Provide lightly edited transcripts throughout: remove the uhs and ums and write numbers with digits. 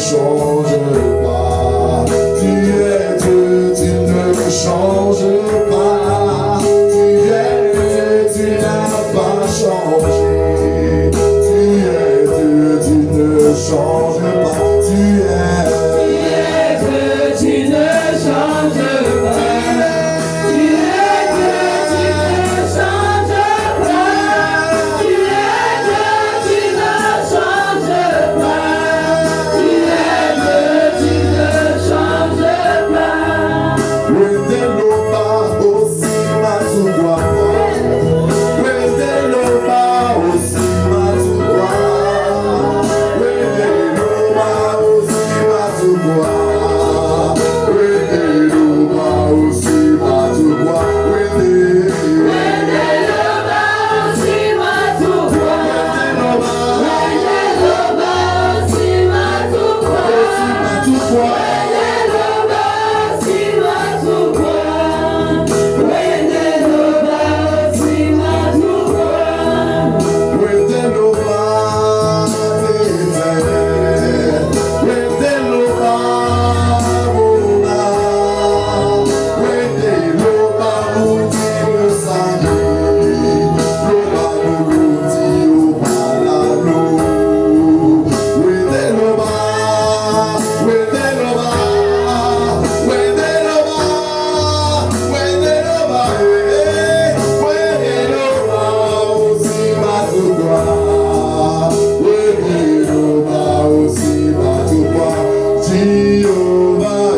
changes pas. Tu es Dieu, tu ne changes pas. Tu es Dieu, tu n'as pas changé. Tu es Dieu, tu ne changes pas. Tu es Dieu, tu ne changes pas. Tu es Dieu, tu ne changes pas. Tu es Dieu, tu ne changes pas. Tu es Dieu, tu ne changes pas. Wedeloba aussi matugwa. Wedeloba aussi matugwa. Wedeloba aussi matugwa. Wedeloba aussi matugwa. Wedeloba aussi matugwa. Wedeloba aussi matugwa. Wedeloba aussi matugwa. Wedeloba aussi matugwa. Wedeloba tete. Wedeloba bona. Wedeloba uti usani. Loba uti ubalalo. Wedeloba, Wedeloba, Wedeloba, Wedeloba, Wedeloba usi matugwa. Wedeloba usi matugwa. Jehovah,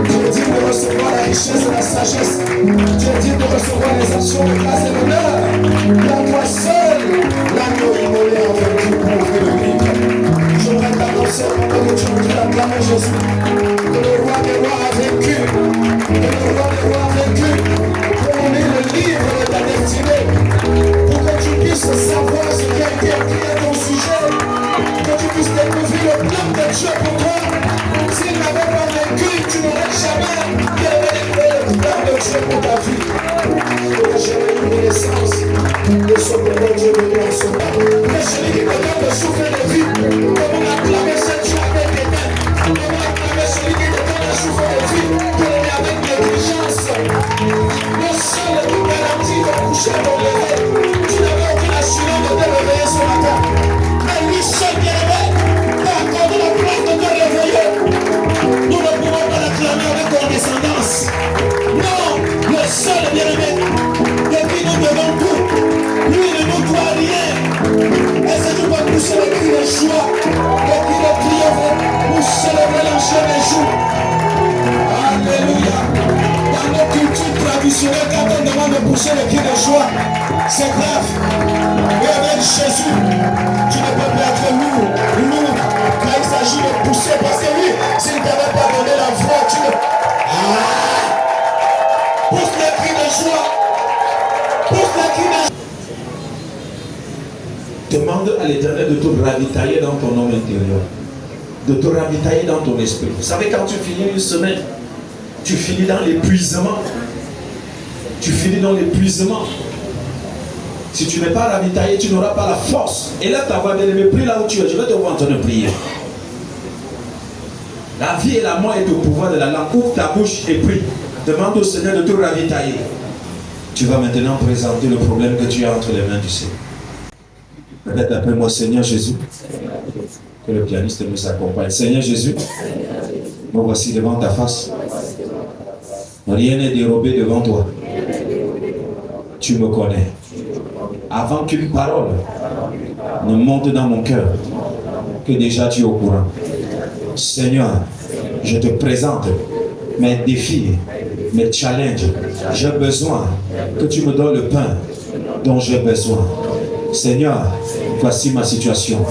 Dieu dit de recevoir la richesse et la sagesse. Dieu dit de recevoir les actions, les grâces et l'honneur. La toi seul, l'agneau immolé en vaincu pour ouvrir le livre. J'aimerais t'annoncer pendant que tu ouvres la gloire à Jésus que le roi des rois a vaincu. Que le roi des rois a vaincu. Pour ouvrir le livre de ta destinée. Pour que tu puisses savoir ce qui a été écrit à ton sujet. Que tu puisses découvrir le plan de Dieu pour toi. S'il n'avait pas vaincu, tu n'aurais jamais développé le plan de Dieu pour ta vie. Tu n'aurais jamais eu connaissance de ce que mon Dieu veut en ce moment. Mais celui qui te donne de souffler de vie, comment acclamer ce Dieu avec des mains? Comment acclamer celui qui te donne de souffler de vie, que l'on est avec négligence? Le seul qui garantit de coucher ton lever, tu n'avais aucune assurance de te réveiller ce matin. Mais lui seul qui réveille, t'a accordé la place de te réveiller. Nous ne pouvons pas l'acclamer avec condescendance. Non, le seul bien-aimé, depuis nous devons tout. Lui ne nous doit rien. Est-ce que tu peux pousser le cri de joie, le cri de triomphe pour célébrer l'enchaînement des jours? Alléluia. Dans nos cultures traditionnelles, quand on demande de pousser le cri de joie, c'est grave. Mais avec Jésus, tu ne peux pas être lourd. Quand il s'agit de pousser, parce que lui, s'il ne t'avait pas donné la voix, tu ne... Pousse le cri de joie. Pousse le cri de joie. Demande à l'Éternel de te ravitailler dans ton homme intérieur. De te ravitailler dans ton esprit. Vous savez, quand tu finis une semaine, tu finis dans l'épuisement. Tu finis dans l'épuisement. Si tu n'es pas ravitaillé, tu n'auras pas la force. Et là, ta voix bien-aimée, prie là où tu es. Je vais te voir en train de prier. La vie et la mort est au pouvoir de la langue. Ouvre ta bouche et prie. Demande au Seigneur de te ravitailler. Tu vas maintenant présenter le problème que tu as entre les mains du Seigneur. Répète après moi, Seigneur Jésus. Que le pianiste nous accompagne. Seigneur Jésus, me voici devant ta face. Rien n'est dérobé devant toi. Tu me connais. Avant qu'une parole ne monte dans mon cœur, que déjà tu es au courant. Seigneur, je te présente mes défis, mes challenges. J'ai besoin que tu me donnes le pain dont j'ai besoin. Seigneur, voici ma situation.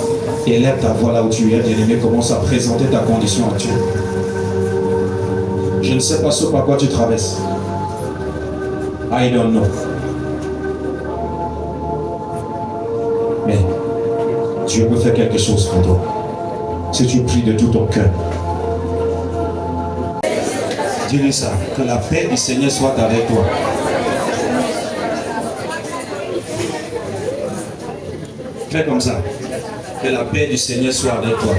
Élève ta voix là où tu es, bien-aimé. Commence à présenter ta condition actuelle. Je ne sais pas ce par quoi tu traverses. I don't know. Mais Dieu peut faire quelque chose pour toi. Si tu pries de tout ton cœur. Dis-lui ça. Que la paix du Seigneur soit avec toi. Fais comme ça. Que la paix du Seigneur soit avec toi.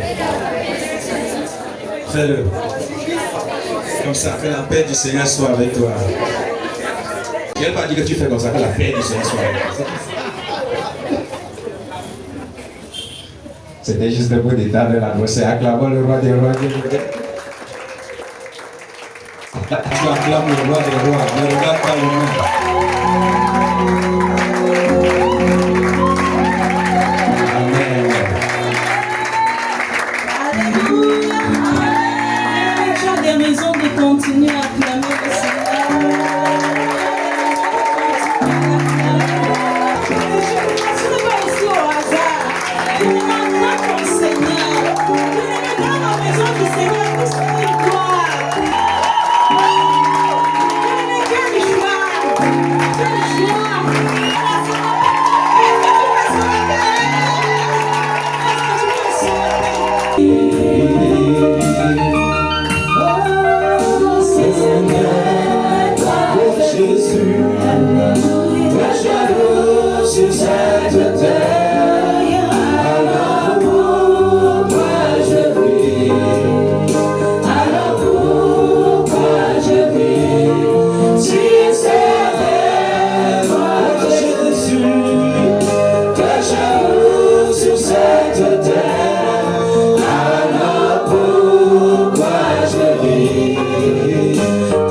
Fais-le. Comme ça, que la paix du Seigneur soit avec toi. Je n'ai pas dit que tu fais comme ça, que la paix du Seigneur soit avec toi. C'était juste un peu d'état de la grosse. Acclamons le roi des rois. Tu acclames le roi des rois. Ne regarde pas le monde. Continue à acclamer le Seigneur. Ce n'est pas ici au hasard. Tu ne demandes pas ton Seigneur. Tu ne mets dans la maison du Seigneur que c'est une gloire. Tu ne mets quelle joie. Quelle joie. Sur cette terre, alors pourquoi je vis, alors pourquoi je vis, si c'est toi Jésus, que j'avoue sur cette terre, alors pourquoi je vis,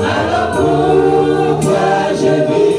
alors pourquoi je vis.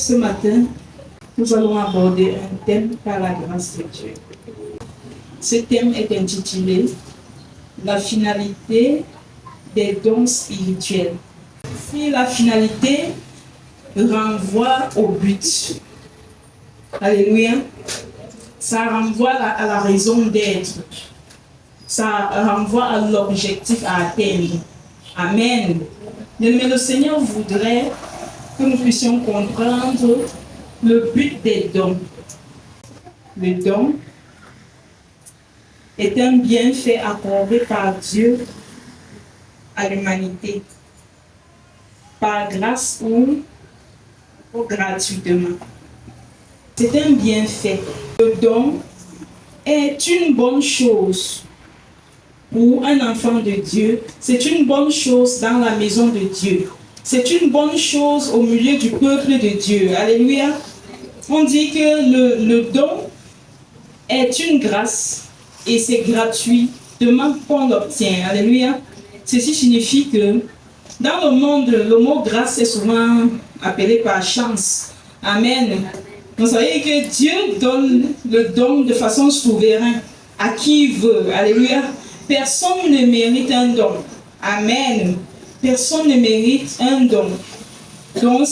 Ce matin, nous allons aborder un thème par la grâce de Dieu. Ce thème est intitulé « La finalité des dons spirituels ». Si la finalité renvoie au but, alléluia, ça renvoie à la raison d'être, ça renvoie à l'objectif à atteindre. Amen. Mais le Seigneur voudrait que nous puissions comprendre le but des dons. Le don est un bienfait accordé par Dieu à l'humanité, par grâce ou gratuitement. C'est un bienfait. Le don est une bonne chose pour un enfant de Dieu. C'est une bonne chose dans la maison de Dieu. C'est une bonne chose au milieu du peuple de Dieu. Alléluia. On dit que le don est une grâce et c'est gratuitement qu'on l'obtient. Alléluia. Ceci signifie que dans le monde, le mot grâce est souvent appelé par chance. Amen. Vous savez que Dieu donne le don de façon souveraine à qui il veut. Alléluia. Personne ne mérite un don. Amen. Personne ne mérite un don. Donc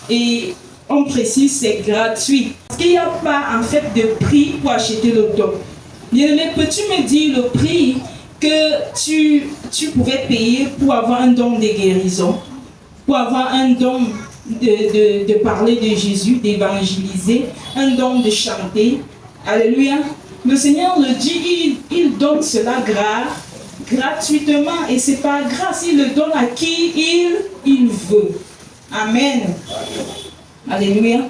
et on précise, c'est gratuit. Parce qu'il n'y a pas en fait de prix pour acheter le don. Bien-aimé, peux-tu me dire le prix que tu pouvais payer pour avoir un don de guérison, pour avoir un don de parler de Jésus, d'évangéliser, un don de chanter? Alléluia. Le Seigneur le dit, il donne cela gratuitement et c'est par grâce, il le donne à qui il veut. Amen. Alléluia.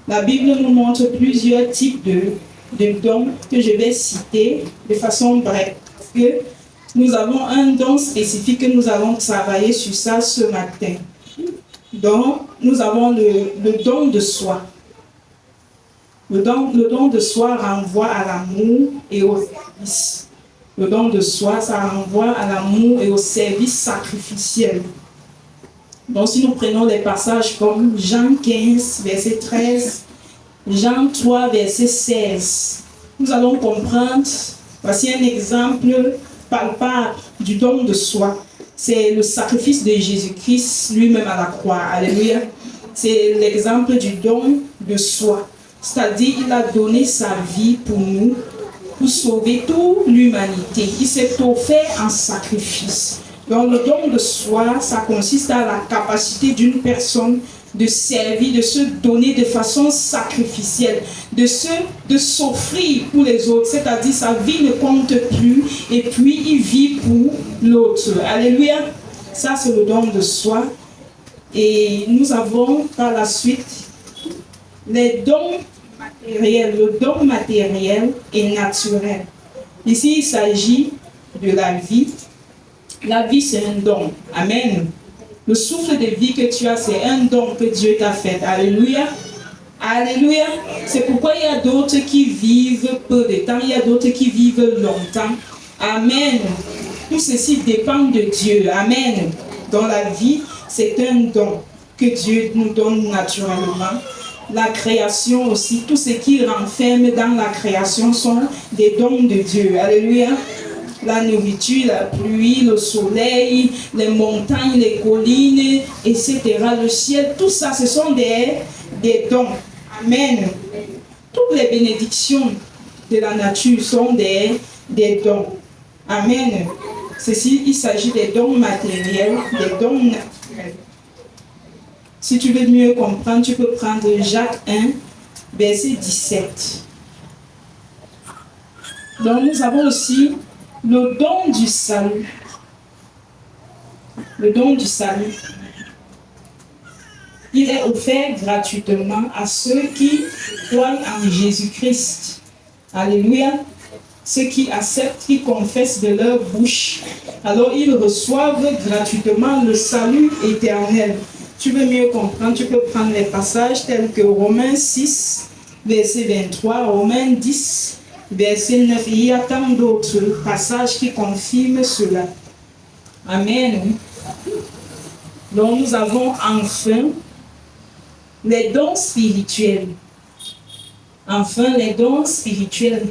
La Bible nous montre plusieurs types de dons que je vais citer de façon brève. Que nous avons un don spécifique que nous allons travailler sur ça ce matin. Donc, nous avons le don de soi. Le don de soi renvoie à l'amour et au service. Le don de soi, ça renvoie à l'amour et au service sacrificiel. Donc, si nous prenons des passages comme Jean 15, verset 13, Jean 3, verset 16, nous allons comprendre, voici un exemple palpable du don de soi. C'est le sacrifice de Jésus-Christ lui-même à la croix. Alléluia. C'est l'exemple du don de soi. C'est-à-dire, il a donné sa vie pour nous, pour sauver toute l'humanité. Il s'est offert en sacrifice. Donc, le don de soi, ça consiste à la capacité d'une personne de servir, de se donner de façon sacrificielle, de s'offrir pour les autres. C'est-à-dire, sa vie ne compte plus et puis il vit pour l'autre. Alléluia. Ça, c'est le don de soi. Et nous avons par la suite les dons matériels, le don matériel et naturel. Ici, il s'agit de la vie. La vie, c'est un don. Amen. Le souffle de vie que tu as, c'est un don que Dieu t'a fait. Alléluia. Alléluia. C'est pourquoi il y a d'autres qui vivent peu de temps, il y a d'autres qui vivent longtemps. Amen. Tout ceci dépend de Dieu. Amen. Dans la vie, c'est un don que Dieu nous donne naturellement. La création aussi, tout ce qui renferme dans la création sont des dons de Dieu. Alléluia. La nourriture, la pluie, le soleil, les montagnes, les collines, etc. Le ciel, tout ça, ce sont des dons. Amen. Toutes les bénédictions de la nature sont des dons. Amen. Ceci, il s'agit des dons matériels, des dons naturels. Si tu veux mieux comprendre, tu peux prendre Jacques 1, verset 17. Donc, nous avons aussi le don du salut. Le don du salut. Il est offert gratuitement à ceux qui croient en Jésus-Christ. Alléluia. Ceux qui acceptent, qui confessent de leur bouche. Alors, ils reçoivent gratuitement le salut éternel. Tu veux mieux comprendre, tu peux prendre les passages tels que Romains 6, verset 23, Romains 10, verset 9. Il y a tant d'autres passages qui confirment cela. Amen. Donc nous avons enfin les dons spirituels. Enfin, les dons spirituels,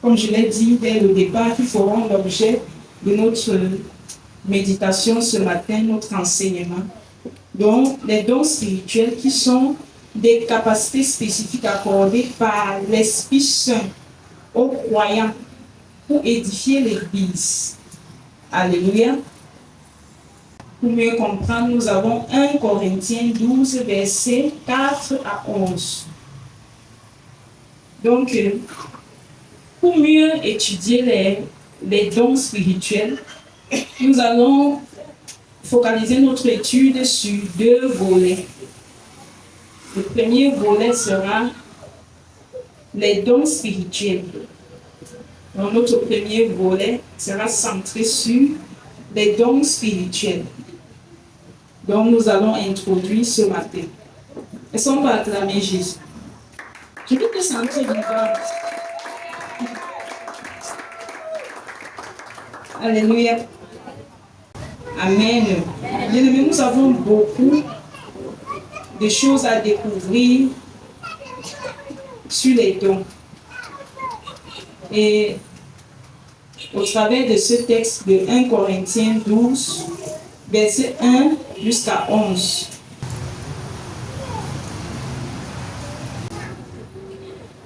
comme je l'ai dit dès le départ, qui feront l'objet de notre méditation ce matin, notre enseignement. Donc, les dons spirituels qui sont des capacités spécifiques accordées par l'Esprit Saint aux croyants pour édifier l'Église. Alléluia. Pour mieux comprendre, nous avons 1 Corinthiens 12, versets 4 à 11. Donc, pour mieux étudier les dons spirituels, nous allons focaliser notre étude sur 2 volets. Le premier volet sera les dons spirituels. Donc, notre premier volet sera centré sur les dons spirituels. Donc, nous allons introduire ce matin. Est-ce qu'on peut acclamer Jésus? Je veux te sentir vivant. Alléluia. Amen. Bien-aimés, nous avons beaucoup de choses à découvrir sur les dons. Et au travers de ce texte de 1 Corinthiens 12, verset 1 jusqu'à 11.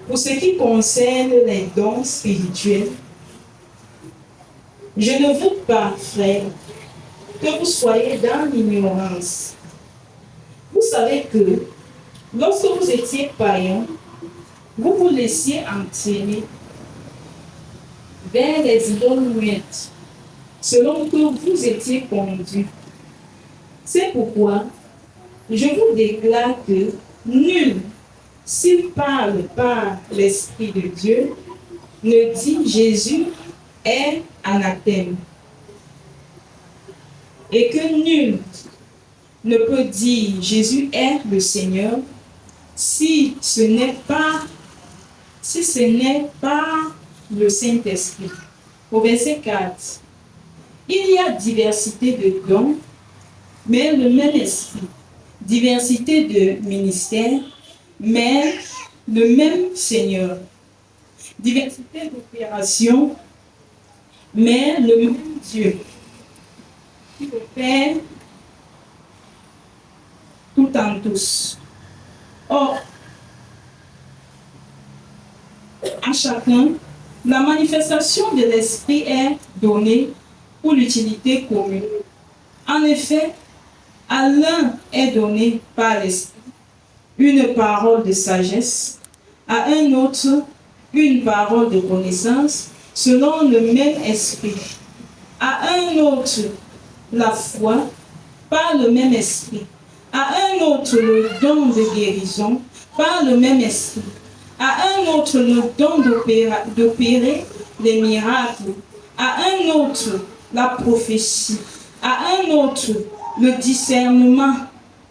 Pour ce qui concerne les dons spirituels, je ne veux pas, frères, que vous soyez dans l'ignorance. Vous savez que lorsque vous étiez païens, vous vous laissiez entraîner vers les idoles muettes, selon que vous étiez conduits. C'est pourquoi je vous déclare que nul, s'il parle par l'Esprit de Dieu, ne dit Jésus est anathème. Et que nul ne peut dire Jésus est le Seigneur si ce n'est pas le Saint-Esprit. Au verset 4, il y a diversité de dons, mais le même esprit. Diversité de ministères, mais le même Seigneur. Diversité d'opérations, mais le même Dieu. Qui opère tout en tous. Or, à chacun, la manifestation de l'Esprit est donnée pour l'utilité commune. En effet, à l'un est donné par l'Esprit une parole de sagesse, à un autre une parole de connaissance, selon le même Esprit. À un autre la foi par le même Esprit. À un autre le don de guérison par le même Esprit. À un autre le don d'opérer les miracles. À un autre la prophétie. À un autre le discernement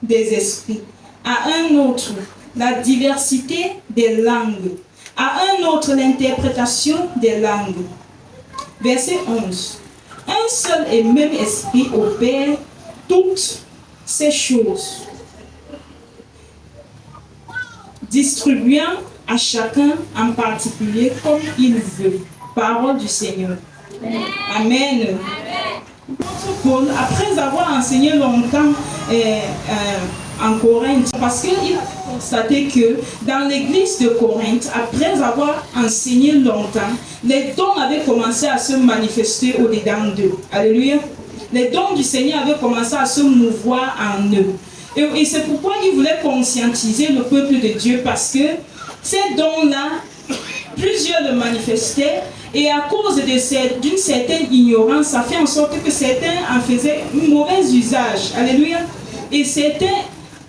des esprits. À un autre la diversité des langues. À un autre l'interprétation des langues. Verset 11. Un seul et même esprit opère toutes ces choses, distribuant à chacun en particulier comme il veut. Parole du Seigneur. Amen. Paul, après avoir enseigné longtemps en Corinthe, parce qu'il a constaté que dans l'église de Corinthe, après avoir enseigné longtemps, les dons avaient commencé à se manifester au-dedans d'eux. Alléluia. Les dons du Seigneur avaient commencé à se mouvoir en eux. Et c'est pourquoi il voulait conscientiser le peuple de Dieu, parce que ces dons-là, plusieurs le manifestaient, et à cause d'une certaine ignorance, ça fait en sorte que certains en faisaient un mauvais usage. Alléluia. Et certains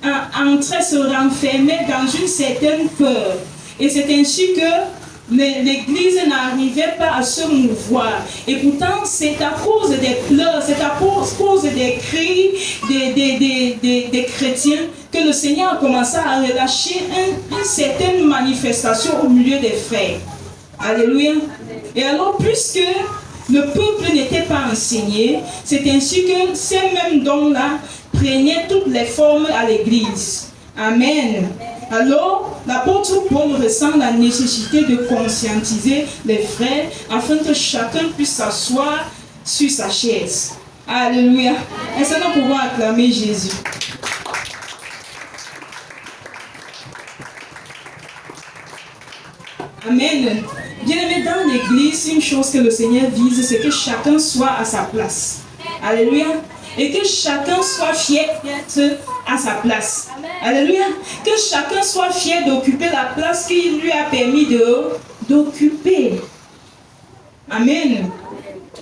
entraient, se renfermaient dans une certaine peur. Et c'est ainsi que l'Église n'arrivait pas à se mouvoir. Et pourtant, c'est à cause des pleurs, c'est à cause des cris des chrétiens que le Seigneur a commencé à relâcher une certaine manifestation au milieu des frères. Alléluia. Et alors, puisque le peuple n'était pas enseigné, c'est ainsi que ces mêmes dons-là prenaient toutes les formes à l'Église. Amen. Alors, l'apôtre Paul ressent la nécessité de conscientiser les frères afin que chacun puisse s'asseoir sur sa chaise. Alléluia. Est-ce que nous pouvons acclamer Jésus? Amen. Bien-aimé, dans l'église, une chose que le Seigneur vise, c'est que chacun soit à sa place. Alléluia. Et que chacun soit fier d'être à sa place. Alléluia. Que chacun soit fier d'occuper la place qu'il lui a permis d'occuper. Amen.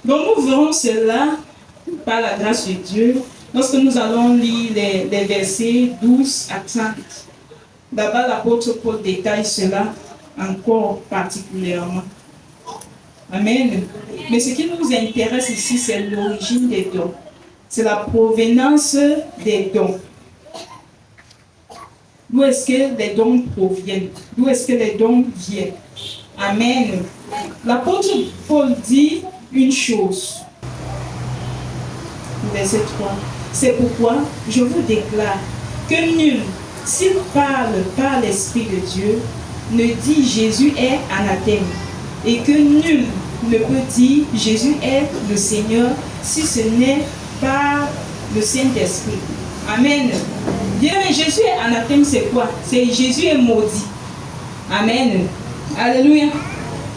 Donc nous verrons cela par la grâce de Dieu lorsque nous allons lire les versets 12 à 30. D'abord, l'apôtre Paul détaille cela encore particulièrement. Amen. Mais ce qui nous intéresse ici, c'est l'origine des dons. C'est la provenance des dons. D'où est-ce que les dons proviennent? D'où est-ce que les dons viennent? Amen. L'apôtre Paul dit une chose. Verset 3. C'est pourquoi je vous déclare que nul, s'il parle par l'Esprit de Dieu, ne dit Jésus est anathème, et que nul ne peut dire Jésus est le Seigneur si ce n'est par le Saint-Esprit. Amen. Bien, mais Jésus est anathème, c'est quoi? C'est Jésus est maudit. Amen. Alléluia.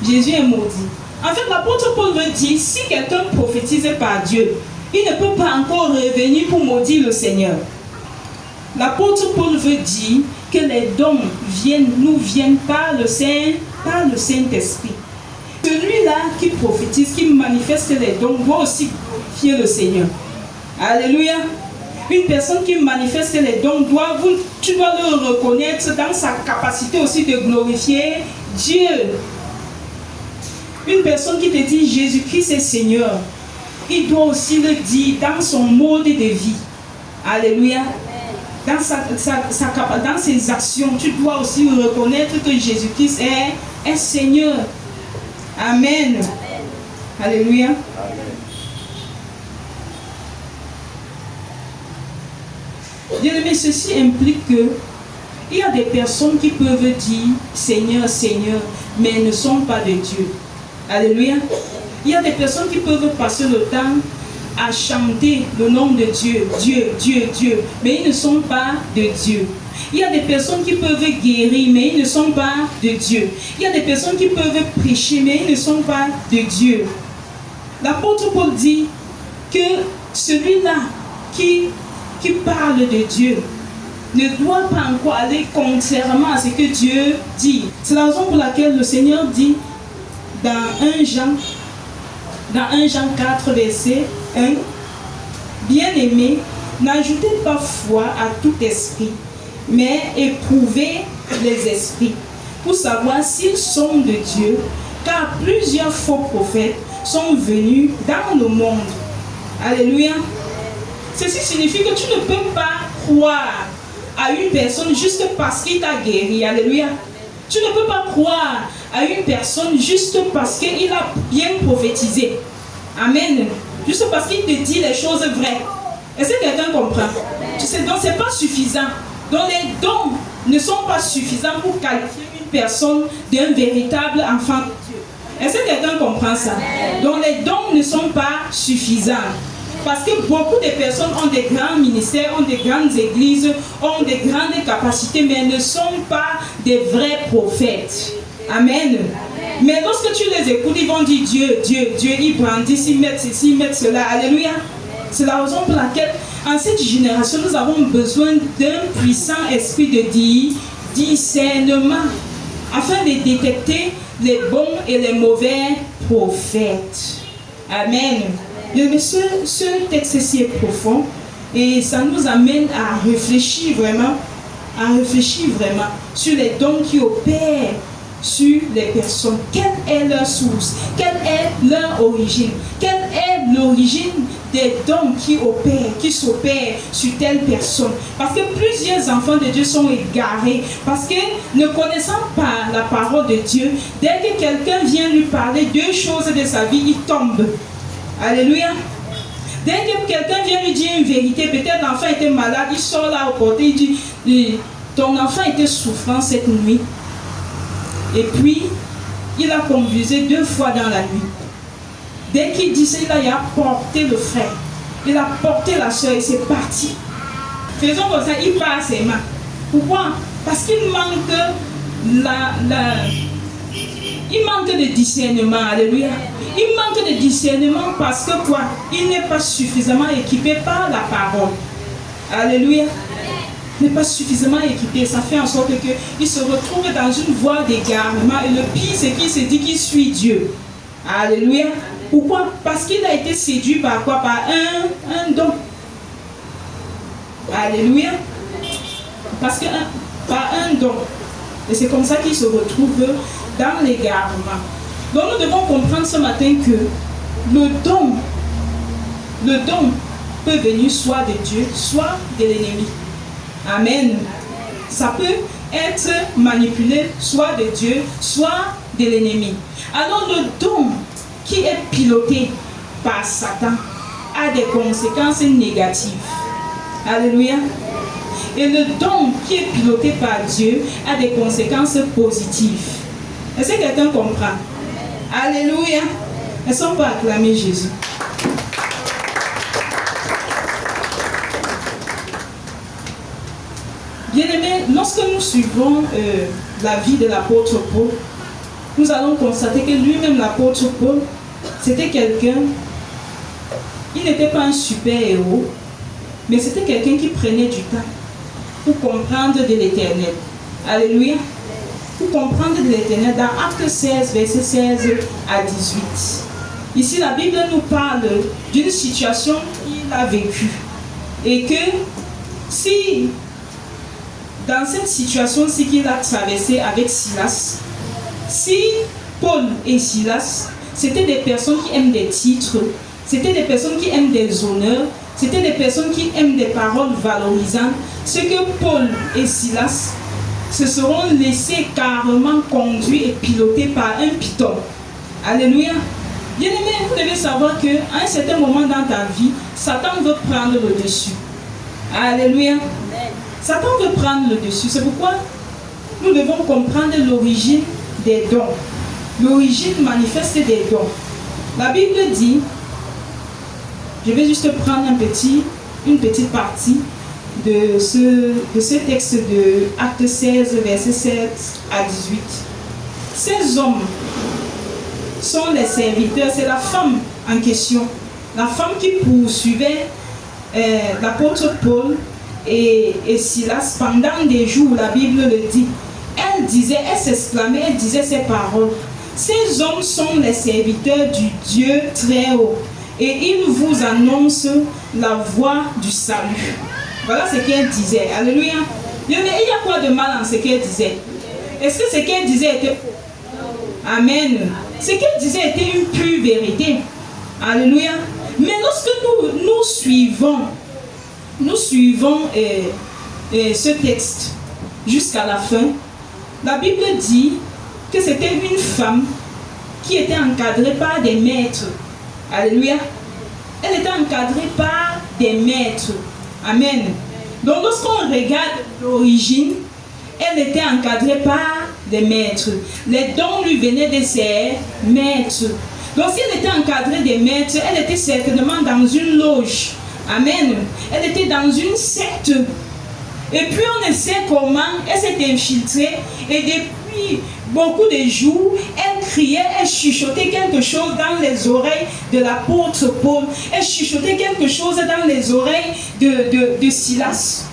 Jésus est maudit. En fait, l'apôtre Paul veut dire, si quelqu'un prophétise par Dieu, il ne peut pas encore revenir pour maudire le Seigneur. L'apôtre Paul veut dire que les dons nous viennent par le Saint-Esprit. Celui-là qui prophétise, qui manifeste les dons, doit aussi glorifier le Seigneur. Alléluia. Une personne qui manifeste les dons, tu dois le reconnaître dans sa capacité aussi de glorifier Dieu. Une personne qui te dit Jésus-Christ est Seigneur, il doit aussi le dire dans son mode de vie. Alléluia. Dans ses actions, tu dois aussi reconnaître que Jésus-Christ est Seigneur. Amen. Alléluia. Bien aimé, ceci implique que il y a des personnes qui peuvent dire Seigneur, Seigneur, mais ne sont pas de Dieu. Alléluia. Il y a des personnes qui peuvent passer le temps à chanter le nom de Dieu, Dieu, Dieu, Dieu, mais ils ne sont pas de Dieu. Il y a des personnes qui peuvent guérir, mais ils ne sont pas de Dieu. Il y a des personnes qui peuvent prêcher, mais ils ne sont pas de Dieu. L'apôtre Paul dit que celui-là qui parle de Dieu ne doit pas encore aller contrairement à ce que Dieu dit. C'est la raison pour laquelle le Seigneur dit dans 1 Jean 4, verset 1, bien-aimés, n'ajoutez pas foi à tout esprit, mais éprouvez les esprits, pour savoir s'ils sont de Dieu, car plusieurs faux prophètes sont venus dans le monde. Alléluia. Ceci signifie que tu ne peux pas croire à une personne juste parce qu'il t'a guéri. Alléluia. Tu ne peux pas croire à une personne juste parce qu'il a bien prophétisé. Amen. Juste parce qu'il te dit les choses vraies. Est-ce que quelqu'un comprend? Tu sais, donc c'est pas suffisant. Donc les dons ne sont pas suffisants pour qualifier une personne d'un véritable enfant de Dieu. Est-ce que quelqu'un comprend ça? Donc les dons ne sont pas suffisants. Parce que beaucoup de personnes ont des grands ministères, ont des grandes églises, ont des grandes capacités, mais ne sont pas des vrais prophètes. Amen. Mais lorsque tu les écoutes, ils vont dire Dieu, Dieu, Dieu, ils brandissent, ils mettent ceci, ils mettent cela. Alléluia. C'est la raison pour laquelle, en cette génération, nous avons besoin d'un puissant esprit de discernement, afin de détecter les bons et les mauvais prophètes. Amen. Mais ce texte-ci est profond et ça nous amène à réfléchir vraiment sur les dons qui opèrent sur les personnes. Quelle est leur source? Quelle est leur origine? Quelle est l'origine des dons qui s'opèrent sur telle personne? Parce que plusieurs enfants de Dieu sont égarés, parce que ne connaissant pas la parole de Dieu, dès que quelqu'un vient lui parler deux choses de sa vie, il tombe. Alléluia. Dès que quelqu'un vient lui dire une vérité, peut-être l'enfant était malade, il sort là au côté, il dit ton enfant était souffrant cette nuit. Et puis, il a convulsé 2 fois dans la nuit. Dès qu'il dit cela, il a porté le frère. Il a porté la soeur et c'est parti. Faisons comme ça, il part à ses mains. Pourquoi? Parce qu'il manque il manque de discernement. Alléluia. Il manque de discernement parce que quoi? Il n'est pas suffisamment équipé par la parole. Alléluia. Il n'est pas suffisamment équipé. Ça fait en sorte qu'il se retrouve dans une voie d'égarement. Et le pire, c'est qu'il se dit qu'il suit Dieu. Alléluia. Pourquoi? Parce qu'il a été séduit par quoi? Par un don. Alléluia. Parce que par un don. Et c'est comme ça qu'il se retrouve dans l'égarement. Donc nous devons comprendre ce matin que le don peut venir soit de Dieu, soit de l'ennemi. Amen. Ça peut être manipulé soit de Dieu, soit de l'ennemi. Alors le don qui est piloté par Satan a des conséquences négatives. Alléluia. Et le don qui est piloté par Dieu a des conséquences positives. Est-ce que quelqu'un comprend? Alléluia. Est-ce qu'on peut acclamer Jésus? Bien-aimés, lorsque nous suivons la vie de l'apôtre Paul, nous allons constater que lui-même, l'apôtre Paul, c'était quelqu'un, il n'était pas un super-héros, mais c'était quelqu'un qui prenait du temps pour comprendre de l'Éternel. Alléluia. Pour comprendre de l'Éternel dans Actes 16, verset 16 à 18. Ici, la Bible nous parle d'une situation qu'il a vécue. Et que si, dans cette situation-ci qu'il a traversée avec Silas, si Paul et Silas, c'était des personnes qui aiment des titres, c'était des personnes qui aiment des honneurs, c'était des personnes qui aiment des paroles valorisantes, ce que Paul et Silas se seront laissés carrément conduits et pilotés par un python. Alléluia. Bien-aimé, vous devez savoir qu'à un certain moment dans ta vie, Satan veut prendre le dessus. Alléluia. Satan veut prendre le dessus. C'est pourquoi nous devons comprendre l'origine des dons. L'origine manifeste des dons. La Bible dit, je vais juste prendre une petite partie de ce texte de Acte 16, verset 7 à 18. Ces hommes sont les serviteurs, c'est la femme en question, la femme qui poursuivait l'apôtre Paul et Silas pendant des jours, la Bible le dit. Elle s'exclamait, elle disait ces paroles. Ces hommes sont les serviteurs du Dieu très haut et ils vous annoncent la voie du salut. Voilà ce qu'elle disait. Alléluia. Mais il y a quoi de mal en ce qu'elle disait? Est-ce que ce qu'elle disait était... Amen. Ce qu'elle disait était une pure vérité. Alléluia. Mais lorsque nous suivons ce texte jusqu'à la fin, la Bible dit que c'était une femme qui était encadrée par des maîtres. Alléluia. Elle était encadrée par des maîtres. Amen. Donc lorsqu'on regarde l'origine, elle était encadrée par des maîtres. Les dons lui venaient de ses maîtres. Donc si elle était encadrée des maîtres, elle était certainement dans une loge. Amen. Elle était dans une secte. Et puis on ne sait comment elle s'est infiltrée. Et depuis beaucoup de jours, elle criait, elle chuchotait quelque chose dans les oreilles de l'apôtre Paul. Elle chuchotait quelque chose dans les oreilles de Silas,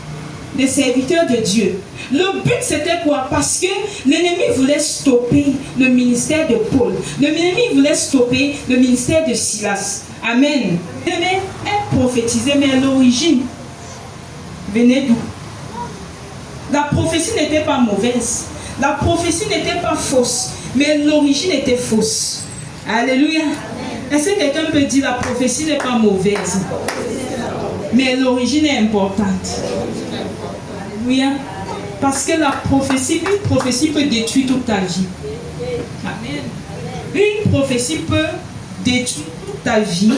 des serviteurs de Dieu. Le but c'était quoi? Parce que l'ennemi voulait stopper le ministère de Paul. L'ennemi voulait stopper le ministère de Silas. Amen. Elle prophétisait, mais à l'origine venait d'où? La prophétie n'était pas mauvaise. La prophétie n'était pas fausse, mais l'origine était fausse. Alléluia. Est-ce que quelqu'un peut dire la prophétie n'est pas mauvaise, mais l'origine est importante? Alléluia. Parce que la prophétie, une prophétie peut détruire toute ta vie. Amen. Une prophétie peut détruire toute ta vie.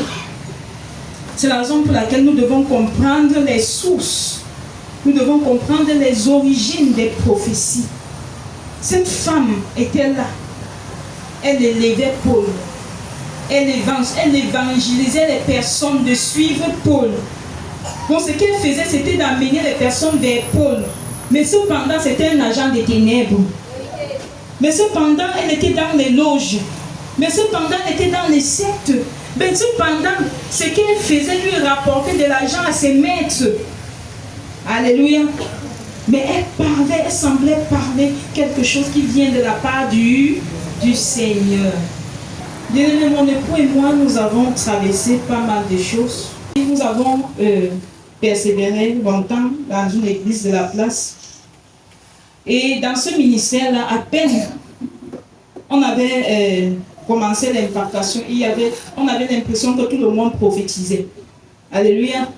C'est la raison pour laquelle nous devons comprendre les sources nous devons comprendre les origines des prophéties. Cette femme était là. Elle élevait Paul. Elle évangélisait les personnes de suivre Paul. Donc ce qu'elle faisait, c'était d'amener les personnes vers Paul. Mais cependant, c'était un agent des ténèbres. Mais cependant, elle était dans les loges. Mais cependant, elle était dans les sectes. Mais cependant, ce qu'elle faisait lui rapportait de l'argent à ses maîtres. Alléluia. Mais elle semblait parler quelque chose qui vient de la part du Seigneur. Bien-aimé, mon époux et moi, nous avons traversé pas mal de choses. Et nous avons persévéré longtemps dans une église de la place. Et dans ce ministère-là, à peine on avait commencé l'impartation, on avait l'impression que tout le monde prophétisait. Alléluia.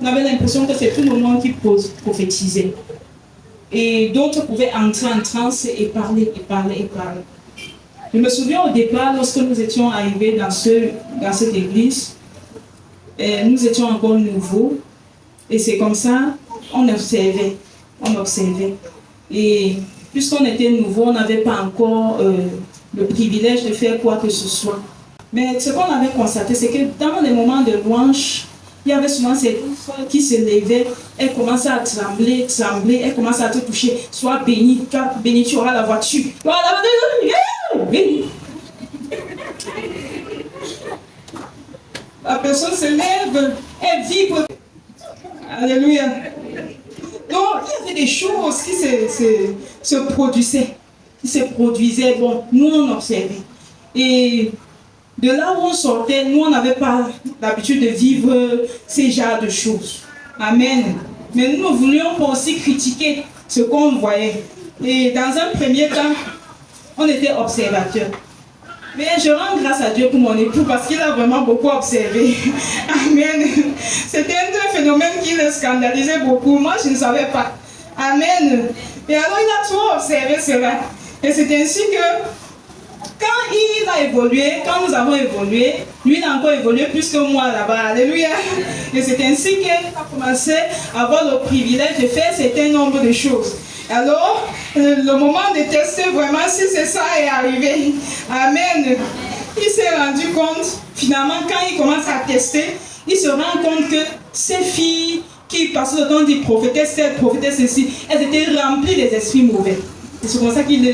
On avait l'impression que c'est tout le monde qui prophétisait. Et d'autres pouvaient entrer en transe et parler. Je me souviens au départ, lorsque nous étions arrivés dans cette église, nous étions encore nouveaux. Et c'est comme ça, on observait. Et puisqu'on était nouveau, on n'avait pas encore le privilège de faire quoi que ce soit. Mais ce qu'on avait constaté, c'est que dans les moments de louange, il y avait souvent ces femmes qui se levaient, elles commençaient à trembler, elles commençaient à te toucher. Sois béni, car béni, tu auras la voiture. Béni. La personne se lève, elle vibre. Alléluia. Donc, il y avait des choses qui se produisaient. Bon, nous, on observait. Et de là où on sortait, nous, on n'avait pas l'habitude de vivre ces genres de choses. Amen. Mais nous ne voulions pas aussi critiquer ce qu'on voyait. Et dans un premier temps, on était observateurs. Mais je rends grâce à Dieu pour mon époux parce qu'il a vraiment beaucoup observé. Amen. C'était un phénomène qui le scandalisait beaucoup. Moi, je ne savais pas. Amen. Et alors, il a trop observé cela. Et c'est ainsi que quand il a évolué, quand nous avons évolué, lui il a encore évolué plus que moi là-bas. Alléluia. Et c'est ainsi qu'il a commencé à avoir le privilège de faire un certain nombre de choses. Alors, le moment de tester vraiment si c'est ça est arrivé. Amen. Il s'est rendu compte, finalement, quand il commence à tester, il se rend compte que ces filles qui passaient le temps de prophétesse, cette prophétesse ici, elles étaient remplies des esprits mauvais. C'est comme ça qu'il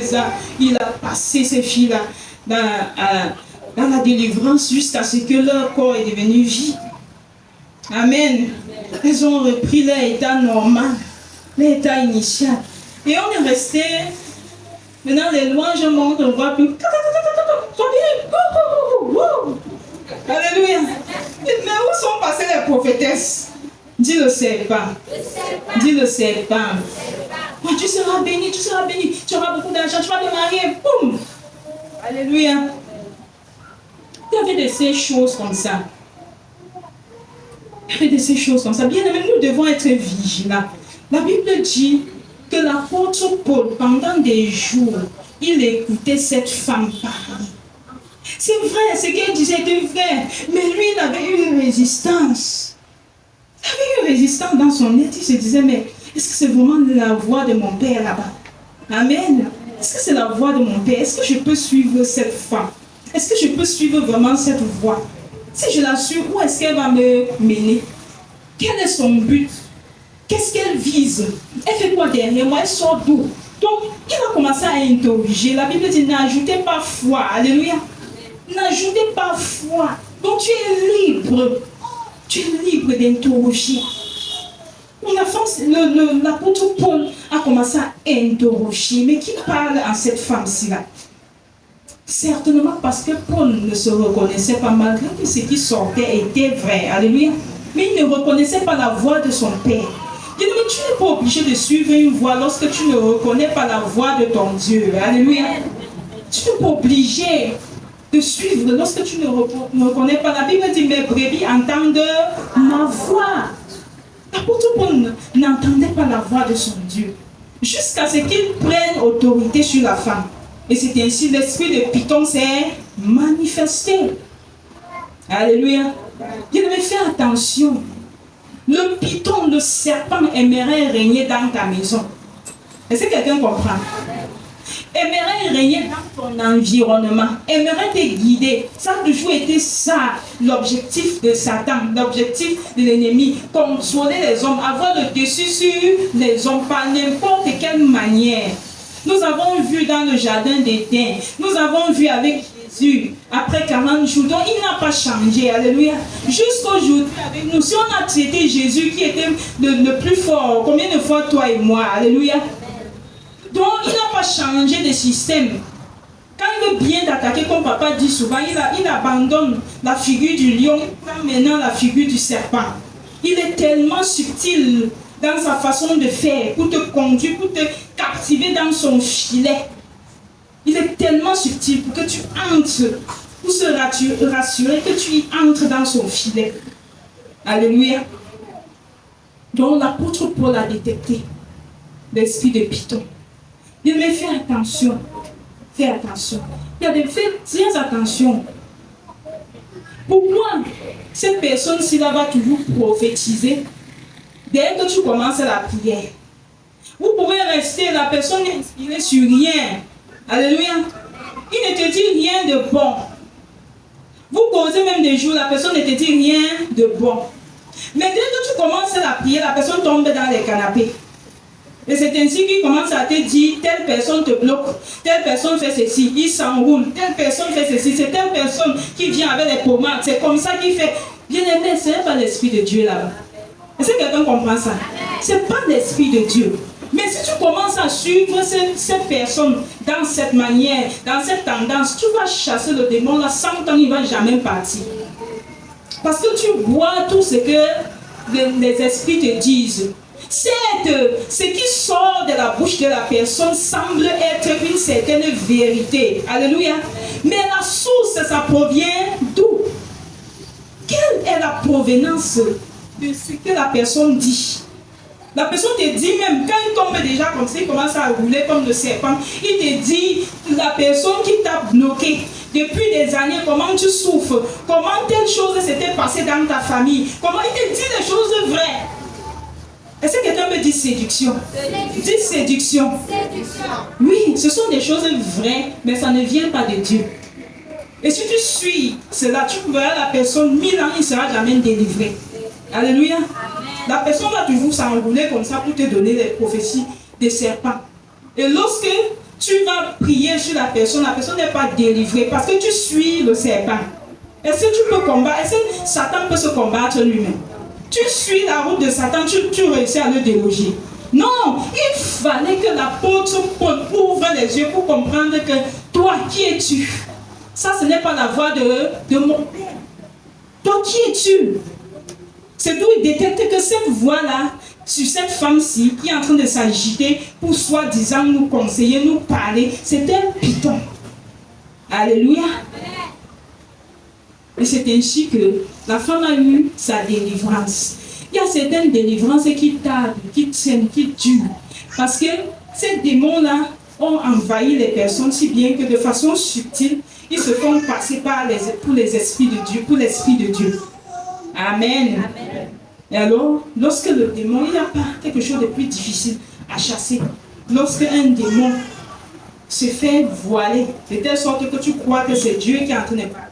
a passé ces filles-là dans la délivrance jusqu'à ce que leur corps est devenu vie. Amen. Elles ont repris leur état normal, leur état initial. Et on est resté. Maintenant, les louanges montent, on voit plus. Alléluia. Mais où sont passées les prophétesses? Dis le serpent. Dis le serpent. Oh, tu seras béni, tu auras beaucoup d'argent, tu vas te marier. Boum. Alléluia. Il y avait de ces choses comme ça. Bien aimé, nous devons être vigilants. La Bible dit que l'apôtre Paul, pendant des jours, il écoutait cette femme parler. C'est vrai, ce qu'elle disait était vrai, mais lui, il avait une résistance. Il avait une résistance dans son être. Il se disait, mais est-ce que c'est vraiment la voix de mon père là-bas? Amen. Est-ce que c'est la voix de mon père? Est-ce que je peux suivre cette femme? Est-ce que je peux suivre vraiment cette voix? Si je la suis, où est-ce qu'elle va me mener? Quel est son but? Qu'est-ce qu'elle vise? Elle fait quoi derrière moi? Elle sort d'où? Donc, il a commencé à interroger. La Bible dit, n'ajoutez pas foi. Alléluia. N'ajoutez pas foi. Donc, tu es libre. Tu es libre d'interroger. L'apôtre Paul a commencé à interroger. Mais qui parle à cette femme-ci-là? Certainement parce que Paul ne se reconnaissait pas, malgré que ce qui sortait était vrai. Alléluia. Mais il ne reconnaissait pas la voix de son père. Mais tu n'es pas obligé de suivre une voix lorsque tu ne reconnais pas la voix de ton Dieu. Alléluia. Tu n'es pas obligé de suivre lorsque tu ne reconnais pas. La Bible dit, mes brebis entendent ma voix. L'apôtre Paul n'entendait pas la voix de son Dieu. Jusqu'à ce qu'il prenne autorité sur la femme. Et c'est ainsi l'esprit de Python s'est manifesté. Alléluia. Bien aimé, fais attention. le python, le serpent aimerait régner dans ta maison. Est-ce que quelqu'un comprend? Aimerait régner dans ton environnement, aimerait te guider. Ça a toujours été ça, l'objectif de Satan, l'objectif de l'ennemi. Contrôler les hommes, avoir le dessus sur les hommes par n'importe quelle manière. Nous avons vu dans le jardin d'Éden, nous avons vu avec Jésus, après 40 jours, donc il n'a pas changé, alléluia. Jusqu'aujourd'hui avec nous, si on a traité Jésus qui était le plus fort, combien de fois toi et moi, alléluia. Donc il n'a pas changé de système. Quand il veut bien t'attaquer, comme papa dit souvent, il abandonne la figure du lion, il prend maintenant la figure du serpent. Il est tellement subtil dans sa façon de faire, pour te conduire, pour te captiver dans son filet. Il est tellement subtil pour que tu entres, pour se rassurer que tu y entres dans son filet. Alléluia. Donc l'apôtre Paul a détecté l'esprit de Python. Il me fait attention. Fais attention. Fais très attention. Pourquoi cette personne-ci va toujours prophétiser? Dès que tu commences la prière, vous pouvez rester, la personne n'est inspirée sur rien. Alléluia. Il ne te dit rien de bon. Vous causez même des jours, la personne ne te dit rien de bon. Mais dès que tu commences la prière, la personne tombe dans les canapés. Et c'est ainsi qu'il commence à te dire, telle personne te bloque, telle personne fait ceci, il s'enroule, telle personne fait ceci, c'est telle personne qui vient avec les pommades, c'est comme ça qu'il fait. Bien aimé, ce n'est pas l'Esprit de Dieu là-bas. Est-ce que quelqu'un comprend ça? Ce n'est pas l'Esprit de Dieu. Mais si tu commences à suivre cette personne dans cette manière, dans cette tendance, tu vas chasser le démon là, 100 ans, il ne va jamais partir. Parce que tu vois tout ce que les esprits te disent. Ce qui sort de la bouche de la personne semble être une certaine vérité. Alléluia. Mais la source, ça provient d'où? Quelle est la provenance de ce que la personne dit? La personne te dit même, quand il tombe déjà comme ça, il commence à rouler comme le serpent, il te dit, la personne qui t'a bloqué depuis des années, comment tu souffres, comment telle chose s'était passée dans ta famille, comment il te dit des choses vraies. Est-ce que quelqu'un me dit séduction? Dis séduction. Oui, ce sont des choses vraies, mais ça ne vient pas de Dieu. Et si tu suis cela, tu verras la personne, 1000 ans, il ne sera jamais délivré. Alléluia. La personne va toujours s'enrouler comme ça pour te donner les prophéties des serpents. Et lorsque tu vas prier sur la personne n'est pas délivrée parce que tu suis le serpent. Est-ce que tu peux combattre? Est-ce que Satan peut se combattre lui-même? Tu suis la route de Satan, tu réussis à le déloger. Non, il fallait que l'apôtre Paul ouvre les yeux pour comprendre que toi, qui es-tu? Ça, ce n'est pas la voix de mon Père. Toi, qui es-tu? C'est d'où il détecte que cette voix-là, sur cette femme-ci, qui est en train de s'agiter pour soi-disant nous conseiller, nous parler, c'est un python. Alléluia. Et c'est ainsi que la femme a eu sa délivrance. Il y a certaines délivrances qui tardent, qui tiennent, qui durent. Parce que ces démons-là ont envahi les personnes si bien que de façon subtile, ils se font passer pour les esprits de Dieu, pour l'Esprit de Dieu. Amen. Amen. Et alors, lorsque le démon, il n'y a pas quelque chose de plus difficile à chasser. Lorsque un démon se fait voiler, de telle sorte que tu crois que c'est Dieu qui est en train de parler.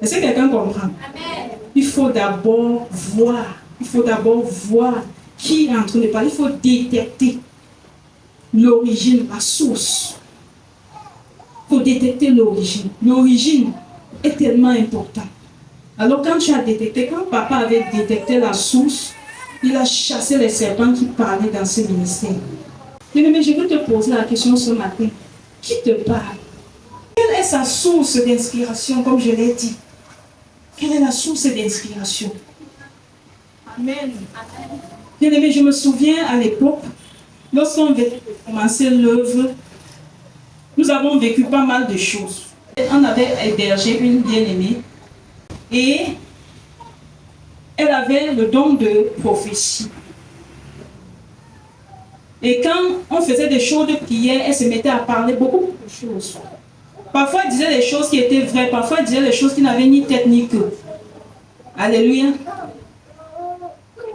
Est-ce que quelqu'un comprend? Amen. Il faut d'abord voir. Il faut d'abord voir qui est en train de parler. Il faut détecter l'origine, la source. Il faut détecter l'origine. L'origine est tellement importante. Alors quand tu as détecté, quand papa avait détecté la source, il a chassé les serpents qui parlaient dans ce ministère. Mais je veux te poser la question ce matin. Qui te parle? Quelle est sa source d'inspiration, comme je l'ai dit? Quelle est la source d'inspiration? Amen. Bien aimé, je me souviens à l'époque, lorsqu'on avait commencé l'œuvre, nous avons vécu pas mal de choses. On avait hébergé une bien-aimée et elle avait le don de prophétie. Et quand on faisait des choses de prière, elle se mettait à parler beaucoup de choses. Parfois, elle disait des choses qui étaient vraies, parfois, elle disait des choses qui n'avaient ni tête ni queue. Alléluia.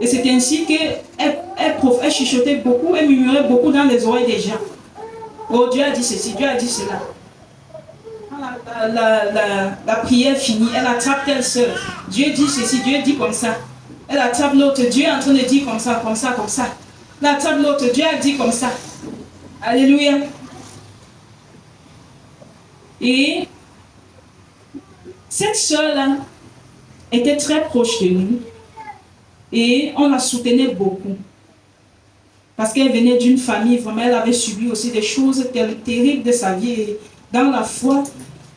Et c'est ainsi qu'elle elle chuchotait beaucoup, elle murmurait beaucoup dans les oreilles des gens. Oh, Dieu a dit ceci, Dieu a dit cela. La prière finie, elle attrape telle soeur. Dieu dit ceci, Dieu dit comme ça. Elle attrape l'autre, Dieu est en train de dire comme ça, comme ça, comme ça. Elle attrape l'autre, Dieu a dit comme ça. Alléluia. Et cette soeur-là était très proche de nous et on la soutenait beaucoup. Parce qu'elle venait d'une famille, vraiment, elle avait subi aussi des choses terribles de sa vie. Et dans la foi,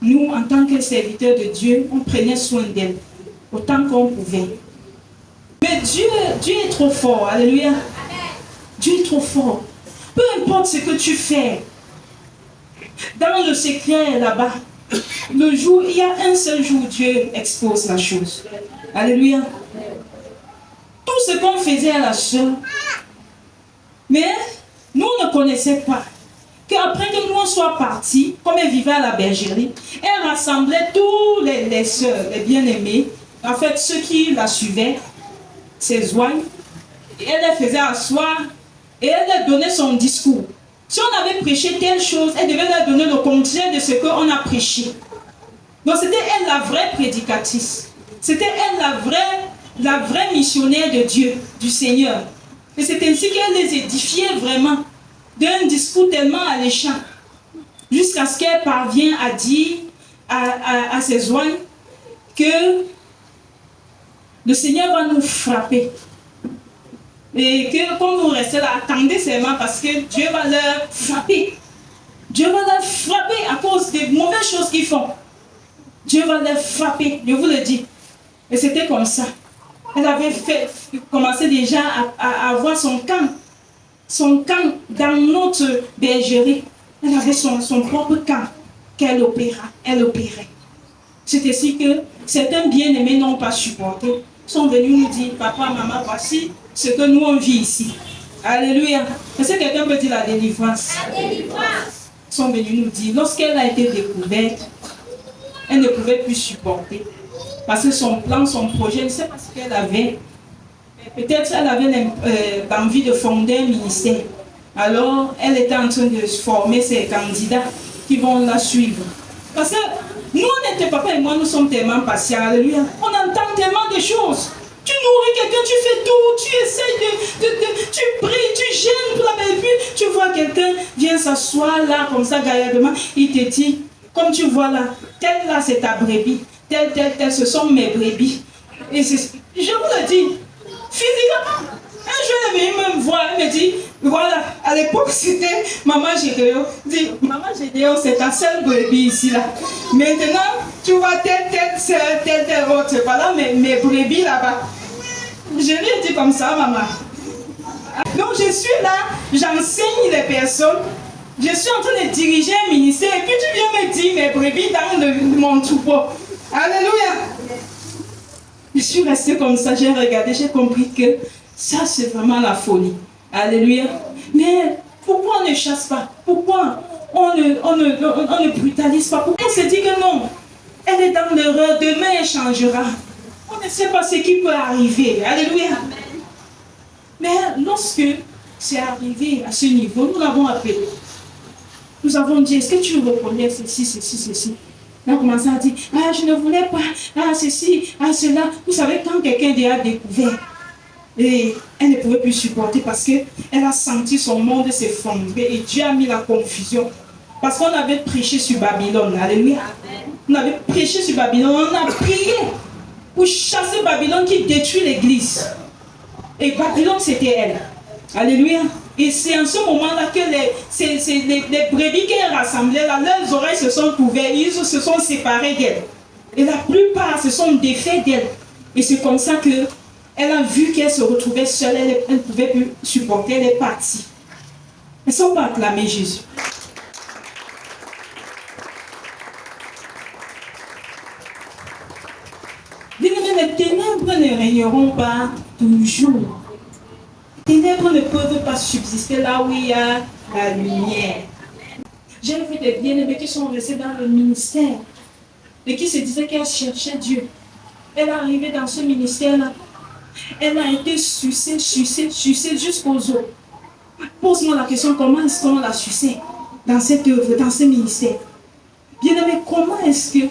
nous, en tant que serviteurs de Dieu, on prenait soin d'elle autant qu'on pouvait. Mais Dieu est trop fort. Alléluia. Dieu est trop fort. Peu importe ce que tu fais, dans le secret là-bas, le jour, il y a un seul jour où Dieu expose la chose. Alléluia. Tout ce qu'on faisait à la soeur, mais nous ne connaissions pas qu'après que nous on soit partis, comme elle vivait à la bergerie, elle rassemblait tous les sœurs, les bien-aimés, en fait ceux qui la suivaient, ses oignes, et elle les faisait asseoir et elle leur donnait son discours. Si on avait prêché telle chose, elle devait leur donner le contraire de ce qu'on a prêché. Donc c'était elle la vraie prédicatrice. C'était elle la vraie missionnaire de Dieu, du Seigneur. Et c'est ainsi qu'elle les édifiait vraiment d'un discours tellement alléchant, jusqu'à ce qu'elle parvienne à dire à ses oignes que le Seigneur va nous frapper. Et que quand vous restez là, attendez seulement parce que Dieu va leur frapper. Dieu va leur frapper à cause des mauvaises choses qu'ils font. Dieu va leur frapper, je vous le dis. Et c'était comme ça. Elle avait commencé déjà à avoir son camp dans notre bergerie. Elle avait son propre camp qu'elle elle opérait. C'est ainsi que certains bien-aimés n'ont pas supporté, sont venus nous dire, papa, maman, voici ce que nous on vit ici. Alléluia. Est-ce que quelqu'un peut dire la délivrance? La délivrance. Ils sont venus nous dire, lorsqu'elle a été découverte, elle ne pouvait plus supporter. Parce que son plan, son projet, je ne sais pas ce qu'elle avait. Peut-être elle avait l'envie de fonder un ministère. Alors, elle était en train de former ses candidats qui vont la suivre. Parce que nous, on était, papa et moi, nous sommes tellement patients. Alléluia. On entend tellement de choses. Tu nourris quelqu'un, tu fais tout, tu essayes tu pries, tu gênes pour la belle. Tu vois quelqu'un vient s'asseoir là, comme ça, gaillardement. Il te dit, comme tu vois là, telle là, c'est ta brebis. Telle, ce sont mes brebis. Et je vous le dis, physiquement, un jour elle est venue me voir, elle me dit, voilà, à l'époque c'était Maman Gédéon. Dit, Maman Gédéon, c'est ta seule brebis ici là. Maintenant, tu vois telle autre, voilà mes brebis là-bas. Je lui ai dit comme ça, maman. Donc je suis là, j'enseigne les personnes. Je suis en train de diriger un ministère et puis tu viens me dire mes brebis dans mon troupeau. Alléluia. Je suis restée comme ça, j'ai regardé, j'ai compris que ça c'est vraiment la folie. Alléluia. Mais pourquoi on ne chasse pas? Pourquoi on ne brutalise pas? Pourquoi on se dit que non? Elle est dans l'erreur, demain elle changera. On ne sait pas ce qui peut arriver. Alléluia. Mais lorsque c'est arrivé à ce niveau, nous l'avons appelé. Nous avons dit, est-ce que tu reconnais ceci, ceci, ceci? Elle a commencé à dire, ah, je ne voulais pas, ah, ceci, ah, cela. Vous savez, quand quelqu'un a découvert, et elle ne pouvait plus supporter parce qu'elle a senti son monde s'effondrer et Dieu a mis la confusion. Parce qu'on avait prêché sur Babylone. Alléluia. On avait prêché sur Babylone, on a prié pour chasser Babylone qui détruit l'église. Et Babylone, c'était elle. Alléluia. Et c'est en ce moment-là que les brebis qu'elle rassemblait, là, leurs oreilles se sont couvertes, ils se sont séparés d'elle. Et la plupart se sont défaits d'elle. Et c'est comme ça qu'elle a vu qu'elle se retrouvait seule, elle ne pouvait plus supporter, elle est partie. Elles ne sont pas acclamées Jésus. Les ténèbres ne régneront pas toujours. Les ténèbres ne peuvent pas subsister là où il y a la lumière. J'ai vu des bien-aimés qui sont restés dans le ministère et qui se disaient qu'elles cherchaient Dieu. Elle est arrivée dans ce ministère-là Elle a été sucée jusqu'aux os. Pose-moi la question, comment est-ce qu'on l'a sucée dans cette œuvre, dans ce ministère? Bien-aimé, comment est-ce que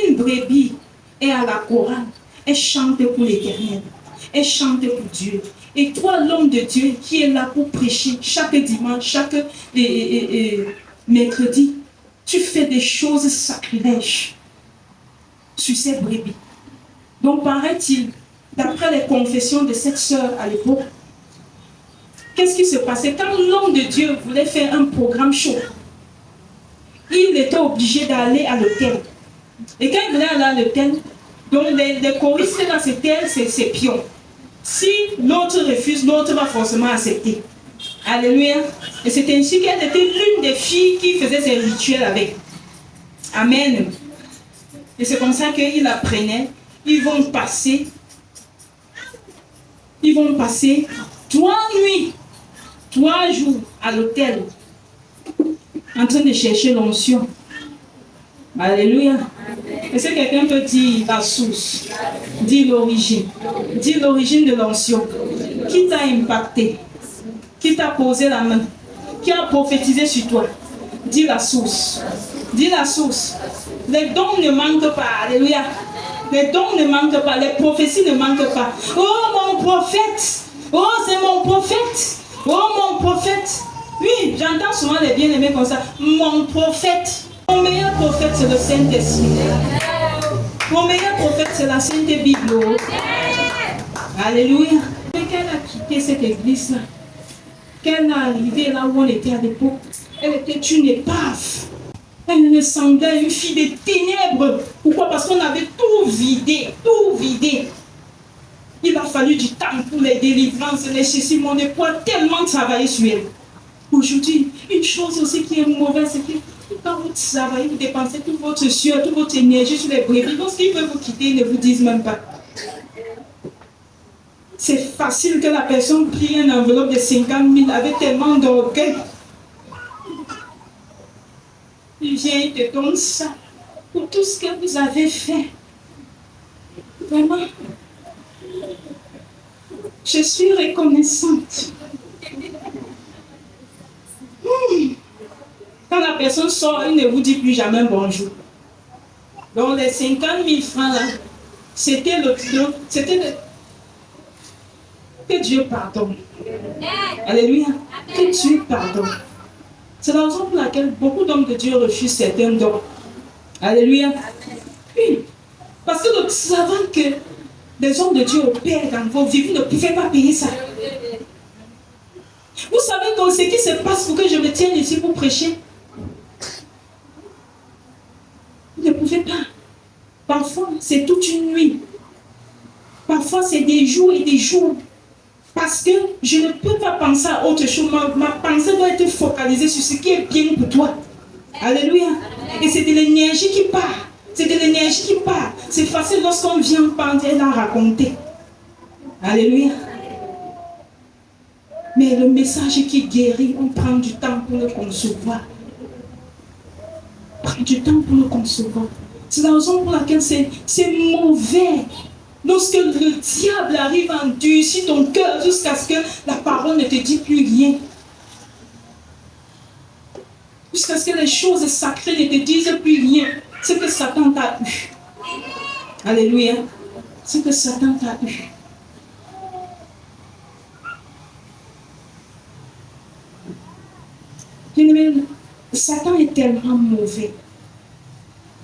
une brebis est à la chorale, elle chante pour l'Éternel, elle chante pour Dieu. Et toi, l'homme de Dieu, qui est là pour prêcher chaque dimanche, chaque mercredi, tu fais des choses sacrilèges sur ces brebis. Donc, paraît-il, d'après les confessions de cette sœur à l'époque, qu'est-ce qui se passait? Quand l'homme de Dieu voulait faire un programme chaud, il était obligé d'aller à l'hôtel. Et quand il voulait aller à l'hôtel, donc les choristes là, c'était ses pions. Si l'autre refuse, l'autre va forcément accepter. Alléluia. Et c'est ainsi qu'elle était l'une des filles qui faisait ses rituels avec. Amen. Et c'est comme ça qu'ils apprenaient. Ils vont passer 3 nuits, 3 jours à l'hôtel, en train de chercher l'onction. Alléluia. Est-ce que quelqu'un peut dire la source? Dis l'origine. Dis l'origine de l'onction. Qui t'a impacté? Qui t'a posé la main? Qui a prophétisé sur toi? Dis la source. Dis la source. Les dons ne manquent pas. Alléluia. Les dons ne manquent pas. Les prophéties ne manquent pas. Oh mon prophète. Oh c'est mon prophète. Oh mon prophète. Oui, j'entends souvent les bien-aimés comme ça. Mon prophète. Mon meilleur prophète, c'est le Saint-Esprit. Mon meilleur prophète, c'est la Sainte Bible. Alléluia. Mais qu'elle a quitté cette église-là, qu'elle est arrivée là où on était à l'époque, elle était une épave. Elle ressemblait une fille des ténèbres. Pourquoi? Parce qu'on avait tout vidé, tout vidé. Il a fallu du temps pour les délivrances, les ceci. Mon époux a tellement travaillé sur elle. Aujourd'hui, une chose aussi qui est mauvaise, c'est que quand vous travaillez, vous dépensez toute votre sueur, toute votre énergie sur les brebis. Lorsqu'ils veulent vous quitter, ils ne vous disent même pas. C'est facile que la personne prie une enveloppe de 50 000 avec tellement d'orgueil. Il vient, il te donne ça pour tout ce que vous avez fait. Vraiment, je suis reconnaissante. Quand la personne sort, il ne vous dit plus jamais bonjour. Donc les 50 000 francs là, c'était le que Dieu pardonne. Alléluia. Que Dieu pardonne. C'est la raison pour laquelle beaucoup d'hommes de Dieu refusent certains dons. Alléluia. Oui. Parce que nous savons que les hommes de Dieu opèrent dans vos vies. Vous ne pouvez pas payer ça. Vous savez donc ce qui se passe pour que je me tienne ici pour prêcher. Vous ne pouvez pas. Parfois, c'est toute une nuit. Parfois, c'est des jours et des jours. Parce que je ne peux pas penser à autre chose. Ma pensée doit être focalisée sur ce qui est bien pour toi. Alléluia. Et c'est de l'énergie qui part. C'est de l'énergie qui part. C'est facile lorsqu'on vient prendre et la raconter. Alléluia. Mais le message qui guérit, on prend du temps pour le concevoir. Prends du temps pour le concevoir. C'est la raison pour laquelle c'est mauvais. Lorsque le diable arrive à endurcir ton cœur jusqu'à ce que la parole ne te dise plus rien. Jusqu'à ce que les choses sacrées ne te disent plus rien. C'est que Satan t'a eu. Alléluia. C'est que Satan t'a eu. Satan est tellement mauvais.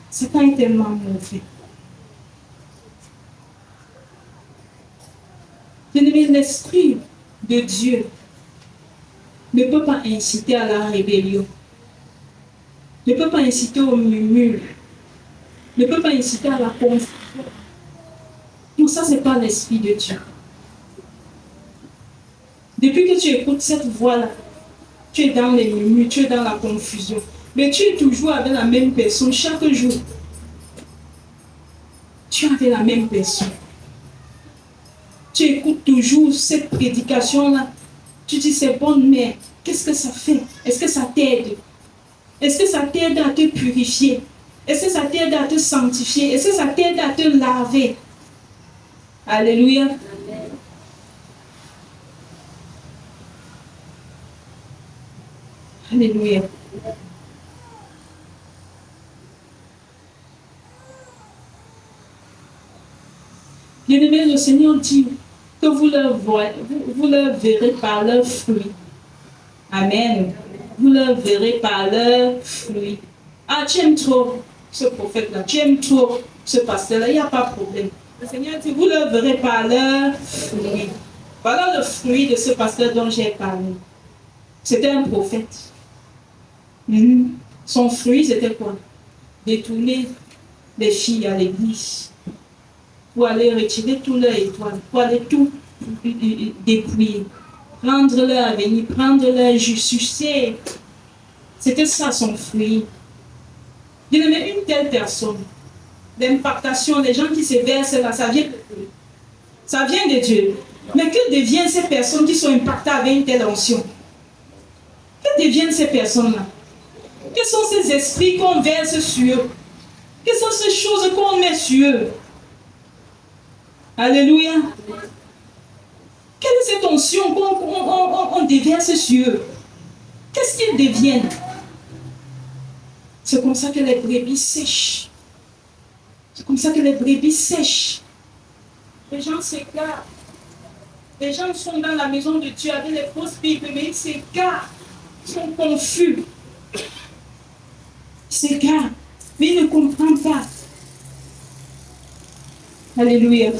Satan est tellement mauvais. L'esprit de Dieu ne peut pas inciter à la rébellion, ne peut pas inciter au murmure, ne peut pas inciter à la confusion. Donc ça, ce n'est pas l'esprit de Dieu. Depuis que tu écoutes cette voix-là, tu es dans les murmures, tu es dans la confusion. Mais tu es toujours avec la même personne chaque jour. Tu es avec la même personne. Tu écoutes toujours cette prédication-là. Tu dis c'est bon, mais qu'est-ce que ça fait? Est-ce que ça t'aide? Est-ce que ça t'aide à te purifier? Est-ce que ça t'aide à te sanctifier? Est-ce que ça t'aide à te laver? Alléluia. Alléluia. Bien-aimés, le Seigneur dit que vous leur verrez par leurs fruits. Amen. Vous leur verrez par leurs fruits. Ah, tu aimes trop ce prophète-là, tu aimes trop ce pasteur-là, il n'y a pas de problème. Le Seigneur dit, vous leur verrez par leurs fruits. Voilà le fruit de ce pasteur dont j'ai parlé. C'était un prophète. Son fruit, c'était quoi? Détourner les filles à l'église pour aller retirer tout leur étoile, pour aller tout dépouiller, prendre leur avenir, prendre leur succès. C'était ça son fruit. Il y avait une telle personne, l'impactation, les gens qui se versent là, ça vient de Dieu. Ça vient de Dieu. Mais que deviennent ces personnes qui sont impactées avec une telle onction? Que deviennent ces personnes-là? Quels sont ces esprits qu'on verse sur eux? Quelles sont ces choses qu'on met sur eux? Alléluia. Quelle est cette onction qu'on déverse sur eux? Qu'est-ce qu'ils deviennent? C'est comme ça que les brebis sèchent. C'est comme ça que les brebis sèchent. Les gens s'égarent. Les gens sont dans la maison de Dieu avec les fausses Bibles, mais ils s'égarent. Ils sont confus. Ils s'égarent. Mais ils ne comprennent pas. Alléluia.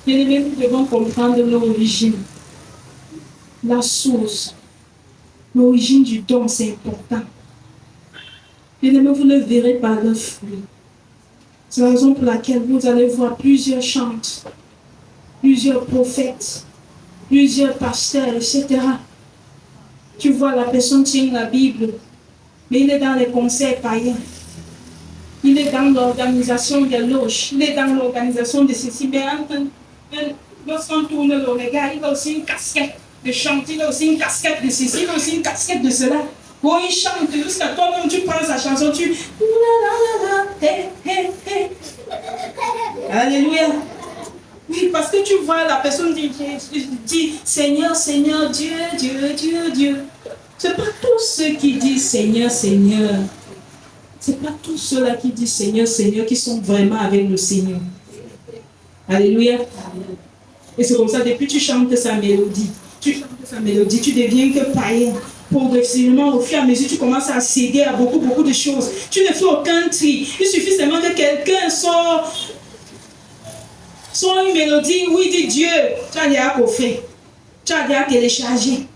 Bien-aimés, nous devons comprendre l'origine, la source. L'origine du don, c'est important. Bien-aimés, vous le verrez par leurs fruits. C'est la raison pour laquelle vous allez voir plusieurs chantres, plusieurs prophètes, plusieurs pasteurs, etc. Tu vois, la personne tient la Bible, mais il est dans les concerts païens. Il est dans l'organisation des loges, il est dans l'organisation de ceci, mais lorsqu'on tourne le regard, il a aussi une casquette de chanter, il a aussi une casquette de ceci, il a aussi une casquette de cela. Bon, il chante jusqu'à toi-même, tu prends sa chanson, tu... Hey, hey, hey. Alléluia. Oui, parce que tu vois, la personne dit Seigneur, Seigneur, Dieu, Dieu, Dieu, Dieu. Ce n'est pas tous ceux qui disent Seigneur, Seigneur. Ce n'est pas tous ceux-là qui disent Seigneur, Seigneur, qui sont vraiment avec le Seigneur. Alléluia. Et c'est comme ça, depuis que tu chantes sa mélodie, tu deviens que païen. Progressivement, au fur et à mesure, tu commences à céder à beaucoup de choses. Tu ne fais aucun tri. Il suffit seulement que quelqu'un sort une mélodie où il dit Dieu. Tu as déjà coffré. Tu as déjà téléchargé.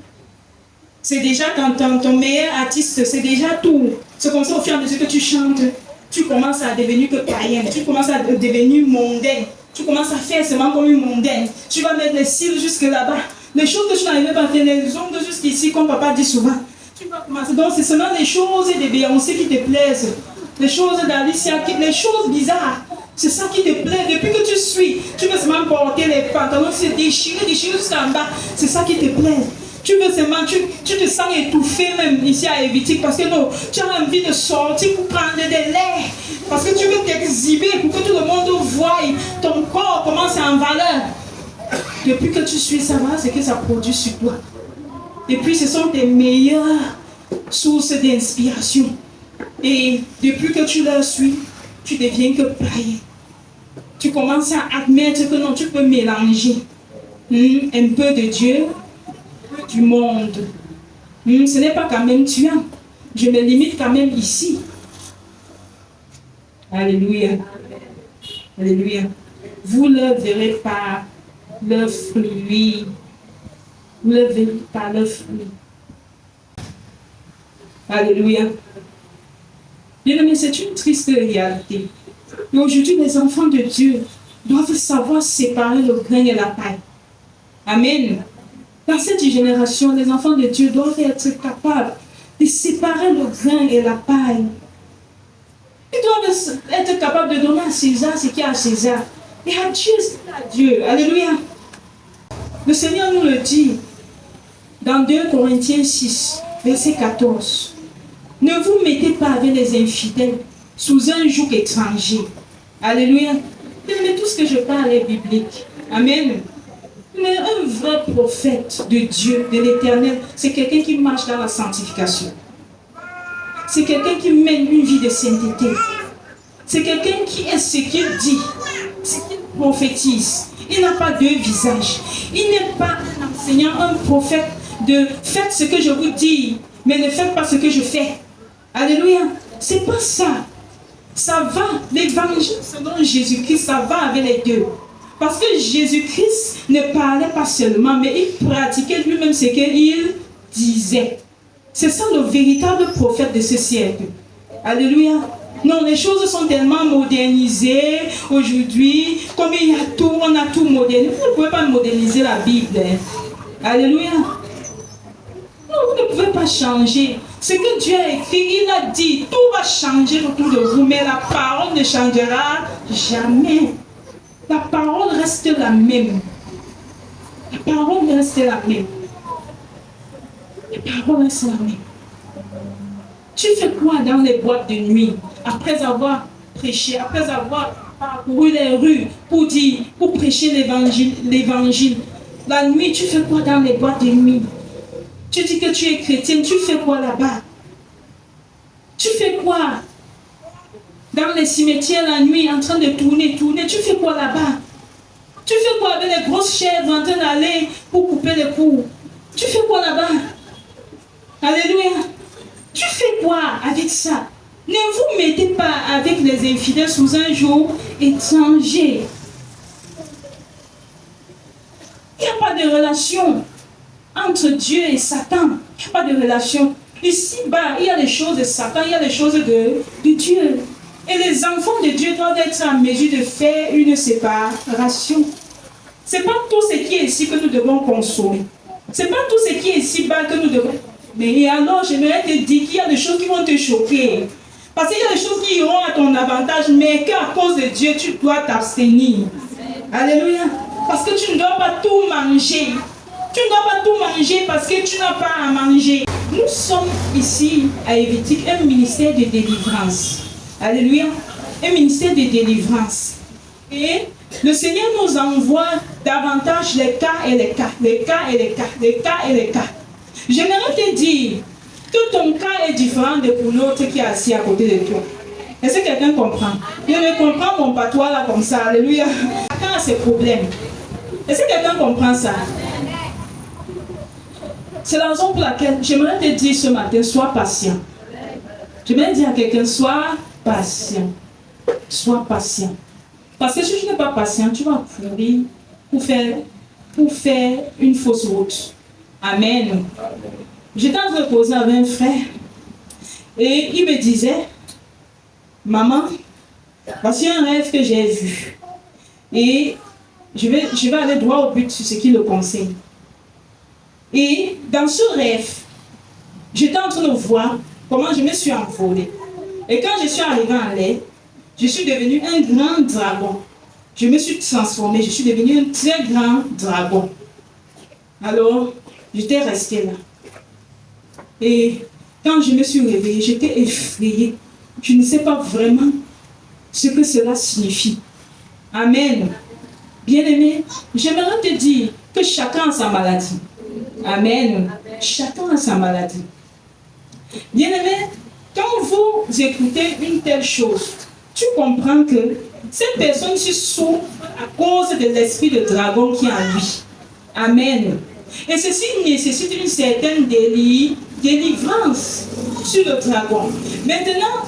C'est déjà ton meilleur artiste. C'est déjà tout. C'est comme ça, au fur et à mesure que tu chantes, tu commences à devenir que païen. Tu commences à devenir mondain. Tu commences à faire seulement comme une mondaine. Tu vas mettre les cils jusque là-bas. Les choses que tu n'arrivais pas à faire, les ongles jusqu'ici, comme papa dit souvent. Tu vas commencer. Donc, c'est seulement les choses de Beyoncé qui te plaisent. Les choses d'Alicia, les choses bizarres. C'est ça qui te plaît. Depuis que tu suis, tu veux seulement porter les pantalons, se déchirer jusqu'en bas. C'est ça qui te plaît. Tu veux seulement, tu te sens étouffé même ici à Evitique parce que non, tu as envie de sortir pour prendre des l'air. Parce que tu veux t'exhiber pour que tout le monde voie. Ton corps commence en valeur. Depuis que tu suis ça, voilà ce que ça produit sur toi. Et puis ce sont tes meilleures sources d'inspiration. Et depuis que tu leur suis, tu deviens que païen. Tu commences à admettre que non, tu peux mélanger un peu de Dieu, un peu du monde. Ce n'est pas quand même tuant. Je me limite quand même ici. Alléluia. Alléluia. Vous le verrez par le fruit. Vous le verrez par le fruit. Alléluia. Bien aimé, c'est une triste réalité. Et aujourd'hui, les enfants de Dieu doivent savoir séparer le grain et la paille. Amen. Dans cette génération, les enfants de Dieu doivent être capables de séparer le grain et la paille. Ils doivent être capables de donner à César ce qui est à César. Et à Dieu, c'est à Dieu. Alléluia. Le Seigneur nous le dit dans 2 Corinthiens 6, verset 14. Ne vous mettez pas avec les infidèles sous un joug étranger. Alléluia. Mais tout ce que je parle est biblique. Amen. Mais un vrai prophète de Dieu, de l'Éternel, c'est quelqu'un qui marche dans la sanctification. C'est quelqu'un qui mène une vie de sainteté. C'est quelqu'un qui est ce qu'il dit, ce qu'il prophétise. Il n'a pas deux visages. Il n'est pas un enseignant, un prophète de faites ce que je vous dis, mais ne faites pas ce que je fais. Alléluia. C'est pas ça. Ça va, l'évangile selon Jésus-Christ, ça va avec les deux. Parce que Jésus-Christ ne parlait pas seulement, mais il pratiquait lui-même ce qu'il disait. C'est ça le véritable prophète de ce siècle. Alléluia. Non, les choses sont tellement modernisées aujourd'hui. Comme il y a tout, on a tout modernisé. Vous ne pouvez pas moderniser la Bible. Alléluia. Non, vous ne pouvez pas changer. Ce que Dieu a écrit, il a dit, tout va changer autour de vous, mais la parole ne changera jamais. La parole reste la même. La parole reste la même. La parole reste la même. Tu fais quoi dans les boîtes de nuit après avoir prêché, après avoir parcouru les rues pour prêcher l'évangile? La nuit, tu fais quoi dans les boîtes de nuit? Tu dis que tu es chrétienne, tu fais quoi là-bas? Tu fais quoi dans les cimetières la nuit en train de tourner? Tu fais quoi là-bas? Tu fais quoi avec les grosses chaises en train d'aller pour couper les cours? Tu fais quoi là-bas? Alléluia. Tu fais quoi avec ça? Ne vous mettez pas avec les infidèles sous un jour étranger. Il n'y a pas de relation entre Dieu et Satan. Il n'y a pas de relation. Ici-bas, il y a les choses de Satan, il y a les choses de Dieu. Et les enfants de Dieu doivent être en mesure de faire une séparation. Ce n'est pas tout ce qui est ici que nous devons consommer. Ce n'est pas tout ce qui est ici-bas que nous devons. Mais alors, j'aimerais te dire qu'il y a des choses qui vont te choquer. Parce qu'il y a des choses qui iront à ton avantage, mais qu'à cause de Dieu, tu dois t'abstenir. Alléluia. Parce que tu ne dois pas tout manger. Tu ne dois pas tout manger parce que tu n'as pas à manger. Nous sommes ici à Évitique, un ministère de délivrance. Alléluia. Un ministère de délivrance. Et le Seigneur nous envoie davantage les cas et les cas. Les cas et les cas. Les cas et les cas. J'aimerais te dire que ton cas est différent de pour l'autre qui est assis à côté de toi. Est-ce que quelqu'un comprend? Je ne comprends mon patois là comme ça. Alléluia. Chacun a ses problèmes. Est-ce que quelqu'un comprend ça? C'est la raison pour laquelle j'aimerais te dire ce matin, sois patient. J'aimerais dire à quelqu'un, sois patient. Sois patient. Parce que si tu n'es pas patient, tu vas courir pour faire une fausse route. Amen. J'étais en train de causer avec un frère et il me disait, maman, voici un rêve que j'ai vu et je vais aller droit au but sur ce qui le conseille. Et dans ce rêve, j'étais en train de voir comment je me suis envolée. Et quand je suis arrivée en l'air, je suis devenue un grand dragon. Je me suis transformée, je suis devenue un très grand dragon. Alors, j'étais restée là. Et quand je me suis réveillée, j'étais effrayée. Je ne sais pas vraiment ce que cela signifie. Amen. Bien-aimé, j'aimerais te dire que chacun a sa maladie. Amen. Chacun a sa maladie. Bien-aimé, quand vous écoutez une telle chose, tu comprends que cette personne-ci souffre à cause de l'esprit de dragon qui est en lui. Amen. Et ceci nécessite une certaine délivrance sur le dragon. Maintenant,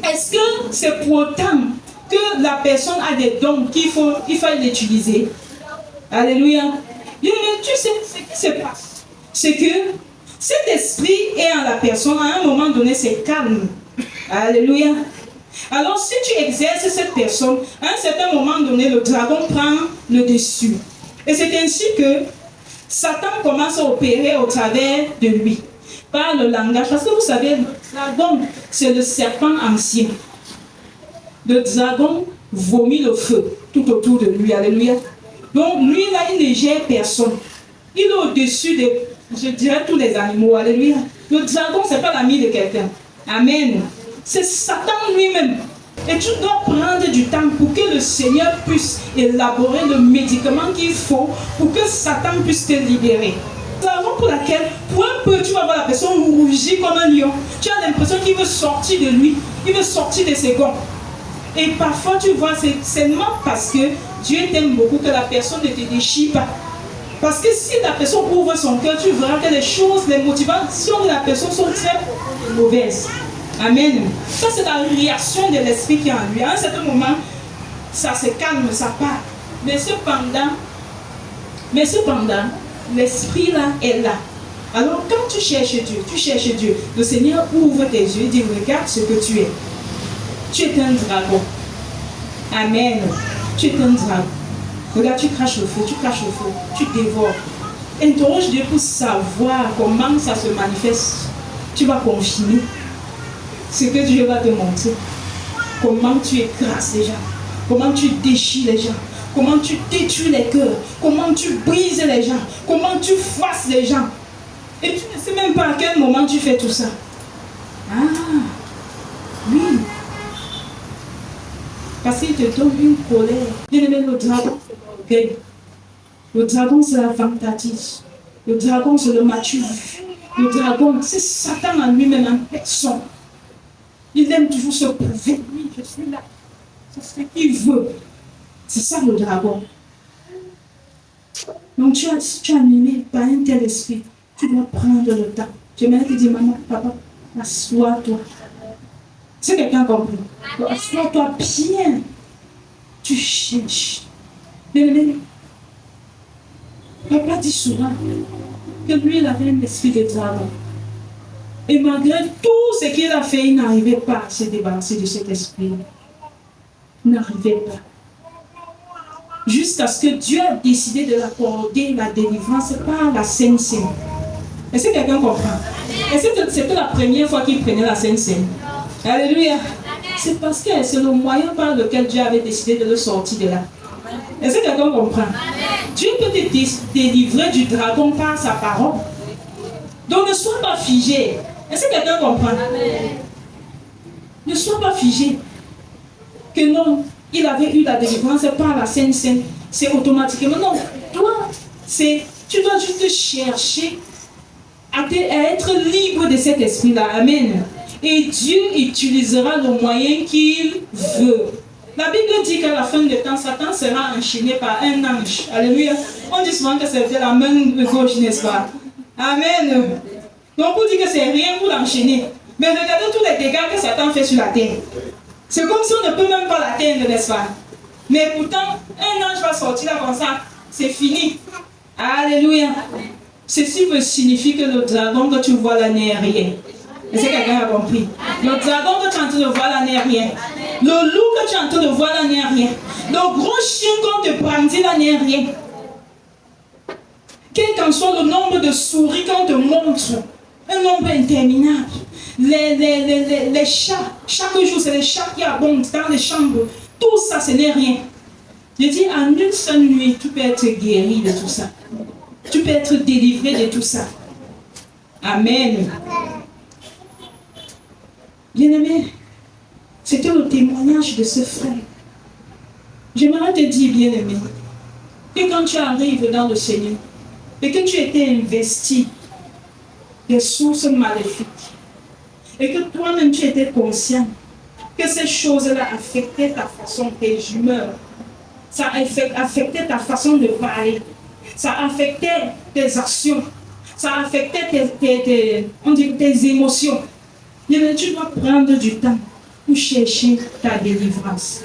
est-ce que c'est pour autant que la personne a des dons qu'il faut l'utiliser? Alléluia. Bien, tu sais ce qui se passe. C'est que cet esprit est en la personne, à un moment donné, c'est calme. Alléluia. Alors, si tu exerces cette personne, à un certain moment donné, le dragon prend le dessus. Et c'est ainsi que Satan commence à opérer au travers de lui, par le langage. Parce que vous savez, le dragon, c'est le serpent ancien. Le dragon vomit le feu tout autour de lui. Alléluia. Donc, lui, là, il ne gère personne. Il est au-dessus de, je dirais, tous les animaux. Alléluia. Le dragon, ce n'est pas l'ami de quelqu'un. Amen. C'est Satan lui-même Et tu dois prendre du temps pour que le Seigneur puisse élaborer le médicament qu'il faut pour que Satan puisse te libérer. C'est la raison pour laquelle, pour un peu, tu vas voir la personne rougir comme un lion. Tu as l'impression qu'il veut sortir de lui, il veut sortir de ses gonds. Et parfois, tu vois, c'est seulement parce que Dieu t'aime beaucoup que la personne ne te déchire pas. Parce que si la personne ouvre son cœur, tu verras que les choses, les motivations de la personne sont très mauvaises. Amen. Ça, c'est la réaction de l'esprit qui est en lui. À un certain moment, ça se calme, ça part. Mais cependant, l'esprit là est là. Alors, quand tu cherches Dieu, le Seigneur ouvre tes yeux et dit, regarde ce que tu es. Tu es un dragon. Amen. Tu es un dragon. Regarde, tu craches le feu, tu dévores. Interroge Dieu pour savoir comment ça se manifeste. Tu vas confirmer ce que Dieu va te montrer. Comment tu écrases les gens, comment tu déchires les gens, comment tu détruis les cœurs, comment tu brises les gens, comment tu froisses les gens. Et tu ne sais même pas à quel moment tu fais tout ça. Ah, oui. Parce qu'il te donne une colère. Bien-aimé, le dragon, c'est l'orgueil. Le dragon, c'est la vantatise. Le dragon, c'est le mature. Le dragon, c'est Satan en lui-même en personne. Il aime toujours se prouver. Oui, je suis là. C'est ce qu'il veut. C'est ça le dragon. Donc tu es animé par un tel esprit. Tu dois prendre le temps. J'aimerais te dire, maman, papa, assois-toi. C'est quelqu'un compris. Assois-toi bien. Tu cherches. Mais, papa dit souvent que lui, il avait un esprit de dragon. Et malgré tout ce qu'il a fait, il n'arrivait pas à se débarrasser de cet esprit. Il n'arrivait pas. Jusqu'à ce que Dieu a décidé de l'accorder la délivrance par la Sainte Seine. Est-ce que quelqu'un comprend? Est-ce que c'était la première fois qu'il prenait la Sainte Seine? Alléluia. C'est parce que c'est le moyen par lequel Dieu avait décidé de le sortir de là. Est-ce que quelqu'un comprend? Dieu peut te délivrer du dragon par sa parole. Donc ne sois pas figé. Est-ce que quelqu'un comprend? Ne sois pas figé. Que non, il avait eu la délivrance par la Sainte Seine. C'est automatiquement. Non, toi, tu dois juste chercher à être libre de cet esprit-là. Amen. Et Dieu utilisera le moyen qu'il veut. La Bible dit qu'à la fin du temps, Satan sera enchaîné par un ange. Alléluia. On dit souvent que c'est de la main gauche, n'est-ce pas? Amen. Donc pour dire que c'est rien pour l'enchaîner. Mais regardez tous les dégâts que Satan fait sur la terre. C'est comme si on ne peut même pas l'atteindre, n'est-ce pas? Mais pourtant, un ange va sortir là comme ça. C'est fini. Alléluia. Ceci veut signifier que le dragon que tu vois là n'est rien. Est-ce que quelqu'un a compris? Le dragon que tu es en train de voir là n'est rien. Le loup que tu es en train de voir là n'est rien. Le gros chien qu'on te brandit là n'est rien. Quel qu'en soit le nombre de souris qu'on te montre, un nombre interminable. Les chats, chaque jour c'est les chats qui abondent dans les chambres. Tout ça, ce n'est rien. Je dis, en une seule nuit, tu peux être guéri de tout ça. Tu peux être délivré de tout ça. Amen. Bien-aimé, c'était le témoignage de ce frère. J'aimerais te dire, bien-aimé, que quand tu arrives dans le Seigneur et que tu étais investi des sources maléfiques et que toi-même tu étais conscient que ces choses-là affectaient ta façon, tes humeurs, ça affectait ta façon de parler, ça affectait tes actions, ça affectait tes émotions. Tu dois prendre du temps pour chercher ta délivrance.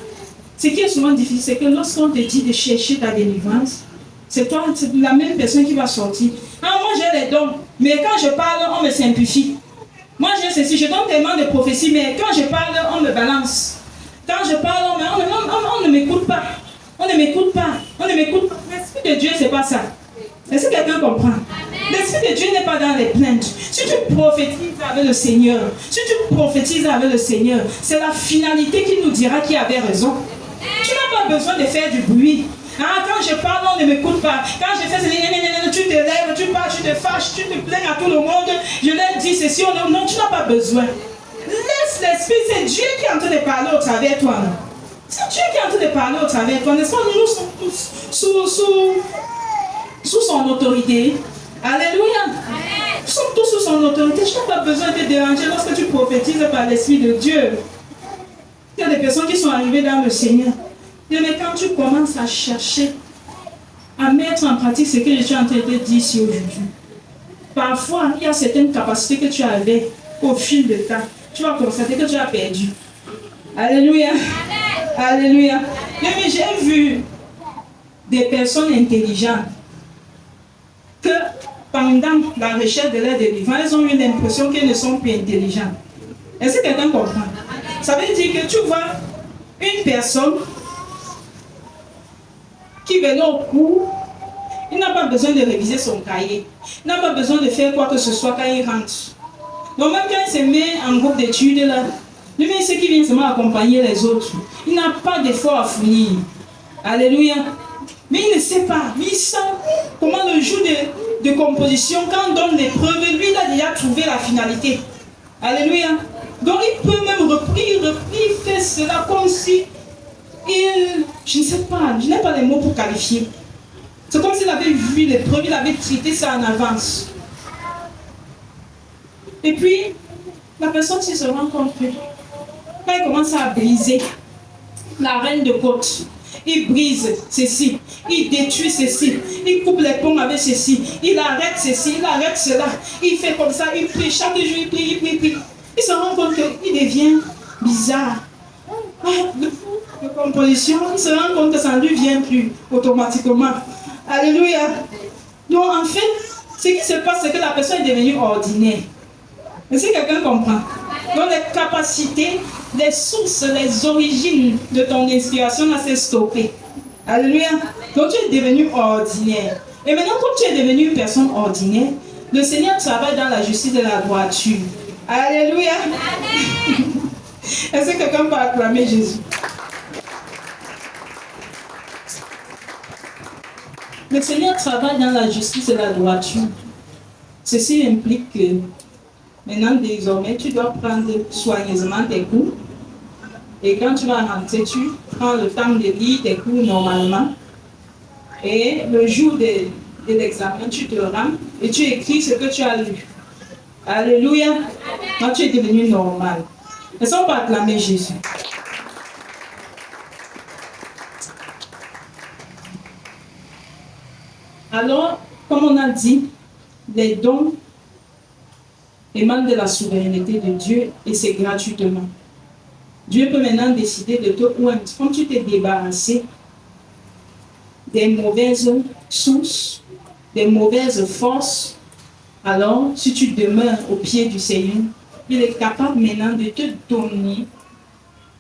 Ce qui est souvent difficile, c'est que lorsqu'on te dit de chercher ta délivrance, c'est toi, c'est la même personne qui va sortir. Ah, moi j'ai les dons, mais quand je parle, on me simplifie. Moi j'ai ceci, je donne tellement de prophéties, mais quand je parle, on me balance. Quand je parle, on ne m'écoute pas. On ne m'écoute pas. On ne m'écoute pas. L'Esprit de Dieu, c'est pas ça. Est-ce que quelqu'un comprend? L'Esprit de Dieu n'est pas dans les plaintes. Si tu prophétises avec le Seigneur, c'est la finalité qui nous dira qui avait raison. Tu n'as pas besoin de faire du bruit. Ah, quand je parle, on ne m'écoute pas. Quand je fais tu te lèves, tu parles, tu te fâches, tu te plains à tout le monde. Je leur dis ceci, non, tu n'as pas besoin. Laisse l'Esprit se Dieu qui est en train de parler au travers de toi. C'est Dieu qui est en train de parler au travers de toi. N'est-ce pas? Nous sommes tous sous son autorité. Alléluia. Nous sommes tous sous son autorité. Je n'ai pas besoin de te déranger lorsque tu prophétises par l'Esprit de Dieu. Il y a des personnes qui sont arrivées dans le Seigneur. Mais quand tu commences à chercher, à mettre en pratique ce que je suis en train de te dire ici aujourd'hui, parfois, il y a certaines capacités que tu avais au fil de temps. Tu vas constater que tu as perdu. Alléluia. Alléluia. Mais j'ai vu des personnes intelligentes que pendant la recherche de leur délivrance, elles ont eu l'impression qu'elles ne sont plus intelligentes. Est-ce que quelqu'un comprend? Ça veut dire que tu vois une personne qui venait au cours, il n'a pas besoin de réviser son cahier, il n'a pas besoin de faire quoi que ce soit quand il rentre. Donc même quand il se met en groupe d'études, là, lui-même c'est qui vient seulement accompagner les autres. Il n'a pas d'effort à fournir. Alléluia. Mais il ne sait pas, il sent comment le jour de composition, quand on donne l'épreuve, lui il a déjà trouvé la finalité. Alléluia. Donc il peut même reprendre, faire cela comme si je ne sais pas, je n'ai pas les mots pour qualifier. C'est comme s'il avait vu l'épreuve, il avait traité ça en avance. Et puis, la personne se rend compte que quand il commence à briser la reine de côte, il brise ceci, il détruit ceci, il coupe les ponts avec ceci, il arrête ceci, il arrête cela, il fait comme ça, il prie, chaque jour il prie, il prie, il prie. Il se rend compte qu'il devient bizarre. De composition, il se rend compte que ça ne lui vient plus automatiquement. Alléluia. Donc en fait, ce qui se passe, c'est que la personne est devenue ordinaire. Est-ce que quelqu'un comprend? Donc les capacités, les sources, les origines de ton inspiration, là, c'est stoppé. Alléluia. Donc tu es devenu ordinaire. Et maintenant, comme tu es devenu une personne ordinaire, le Seigneur travaille dans la justice de la droiture. Alléluia. Est-ce que quelqu'un peut acclamer Jésus? Le Seigneur travaille dans la justice et la droiture. Ceci implique que maintenant, désormais, tu dois prendre soigneusement tes cours. Et quand tu vas rentrer, tu prends le temps de lire tes cours normalement. Et le jour de l'examen, tu te rends et tu écris ce que tu as lu. Alléluia. Donc tu es devenu normal. Est-ce qu'on peut acclamer Jésus? Alors, comme on a dit, les dons émanent de la souveraineté de Dieu et c'est gratuitement. Dieu peut maintenant décider de te oindre. Quand tu t'es débarrassé des mauvaises sources, des mauvaises forces, alors si tu demeures au pied du Seigneur, il est capable maintenant de te donner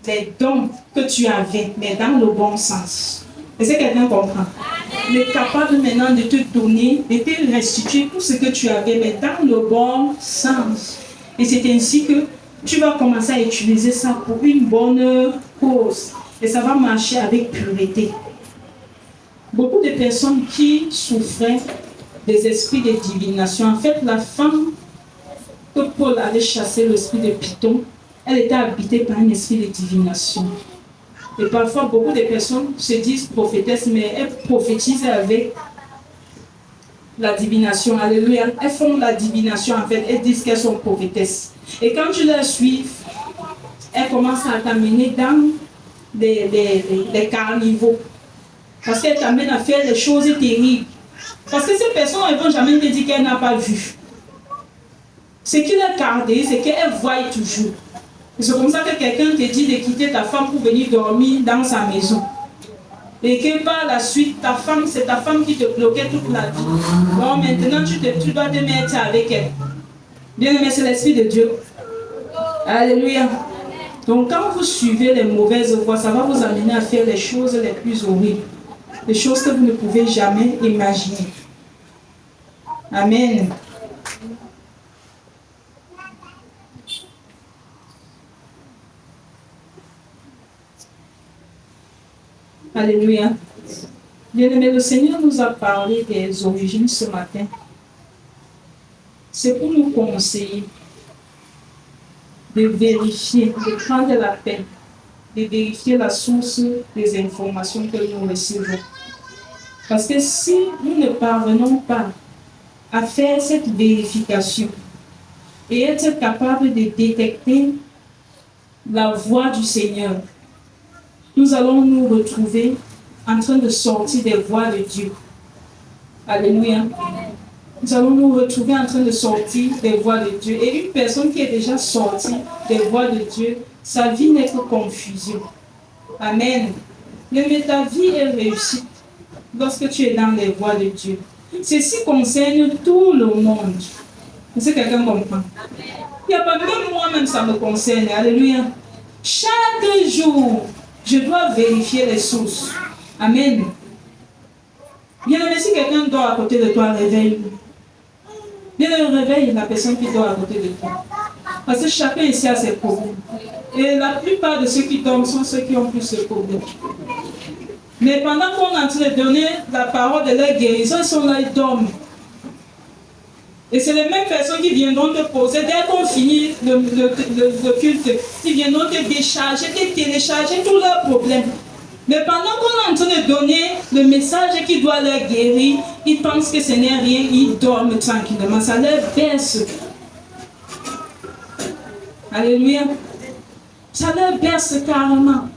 les dons que tu avais, mais dans le bon sens. Est-ce que quelqu'un comprend? Il est capable maintenant de te donner, de te restituer tout ce que tu avais, mais dans le bon sens. Et c'est ainsi que tu vas commencer à utiliser ça pour une bonne cause. Et ça va marcher avec pureté. Beaucoup de personnes qui souffraient des esprits de divination, en fait, la femme que Paul avait chassé, l'esprit de Python, elle était habitée par un esprit de divination. Et parfois, beaucoup de personnes se disent prophétesses, mais elles prophétisent avec la divination. Alléluia. Elles font la divination, en fait. Elles disent qu'elles sont prophétesses. Et quand tu les suis, elles commencent à t'amener dans des carnivaux. Parce qu'elles t'amènent à faire des choses terribles. Parce que ces personnes, elles ne vont jamais te dire qu'elles n'ont pas vu. Ce qui les caractérise, c'est qu'elles voient toujours. C'est comme ça que quelqu'un te dit de quitter ta femme pour venir dormir dans sa maison. Et que par la suite, ta femme, c'est ta femme qui te bloquait toute la vie. Bon, maintenant, tu dois te mettre avec elle. Bien aimé, c'est l'Esprit de Dieu. Alléluia. Donc, quand vous suivez les mauvaises voies, ça va vous amener à faire les choses les plus horribles. Les choses que vous ne pouvez jamais imaginer. Amen. Alléluia. Bien-aimé, le Seigneur nous a parlé des origines ce matin. C'est pour nous conseiller. de vérifier, de prendre la peine, de vérifier la source des informations que nous recevons. Parce que si nous ne parvenons pas à faire cette vérification et être capable de détecter la voix du Seigneur, nous allons nous retrouver en train de sortir des voies de Dieu. Alléluia. Nous allons nous retrouver en train de sortir des voies de Dieu. Et une personne qui est déjà sortie des voies de Dieu, sa vie n'est que confusion. Amen. Mais ta vie est réussie lorsque tu es dans les voies de Dieu. Ceci concerne tout le monde. Est-ce que quelqu'un comprend? Il n'y a pas, même moi-même, ça me concerne. Alléluia. Chaque jour, je dois vérifier les sources. Amen. Bien-aimé, si quelqu'un dort à côté de toi, réveille-le. Bien-aimé, réveille la personne qui dort à côté de toi. Parce que chacun ici a ses problèmes. Et la plupart de ceux qui dorment sont ceux qui ont plus ce problème. Mais pendant qu'on est en train de donner la parole de leur guérison, ils sont là, ils dorment. Et c'est les mêmes personnes qui viendront te poser, dès qu'on finit le culte, ils viendront te décharger, te télécharger tous leurs problèmes. Mais pendant qu'on est en train de donner le message qui doit leur guérir, ils pensent que ce n'est rien, ils dorment tranquillement. Ça leur berce. Alléluia. Ça leur berce carrément.